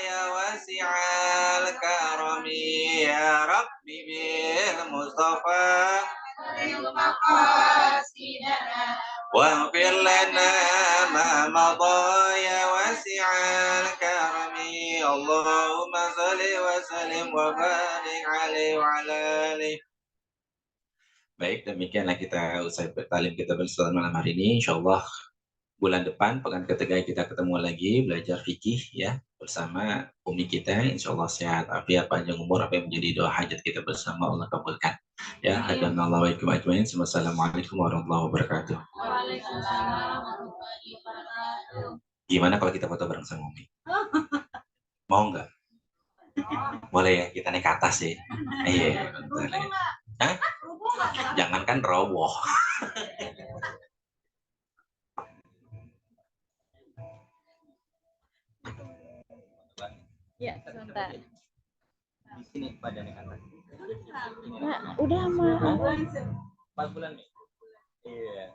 S2: يا واسع الكرم يا ربي بالمصطفى واغفر لنا ما مضى يا واسع الكرم اللهم صل وسلم وبارك عليه وعلى آله. Baik, demikianlah kita usai bertalim kita bersama malam hari ini. Insyaallah bulan depan pekan ketiga kita ketemu lagi belajar fikih ya bersama umi kita. Insyaallah sehat afiat panjang umur apa yang menjadi doa hajat kita bersama Allah kabulkan. Ya, hadanallahu wa iyyakum ajmain. Wassalamualaikum warahmatullahi wabarakatuh.
S6: Waalaikumsalam warahmatullahi wabarakatuh.
S2: Gimana kalau kita foto bareng sama umi? Mau nggak? Boleh ya, kita naik ke atas ya. Iya, bentar ya. Hah? Jangankan roboh.
S7: Ya, sebentar.
S2: Di sini pada naik atas.
S7: Nah, udah mah.
S2: 4 bulan nih. Iya.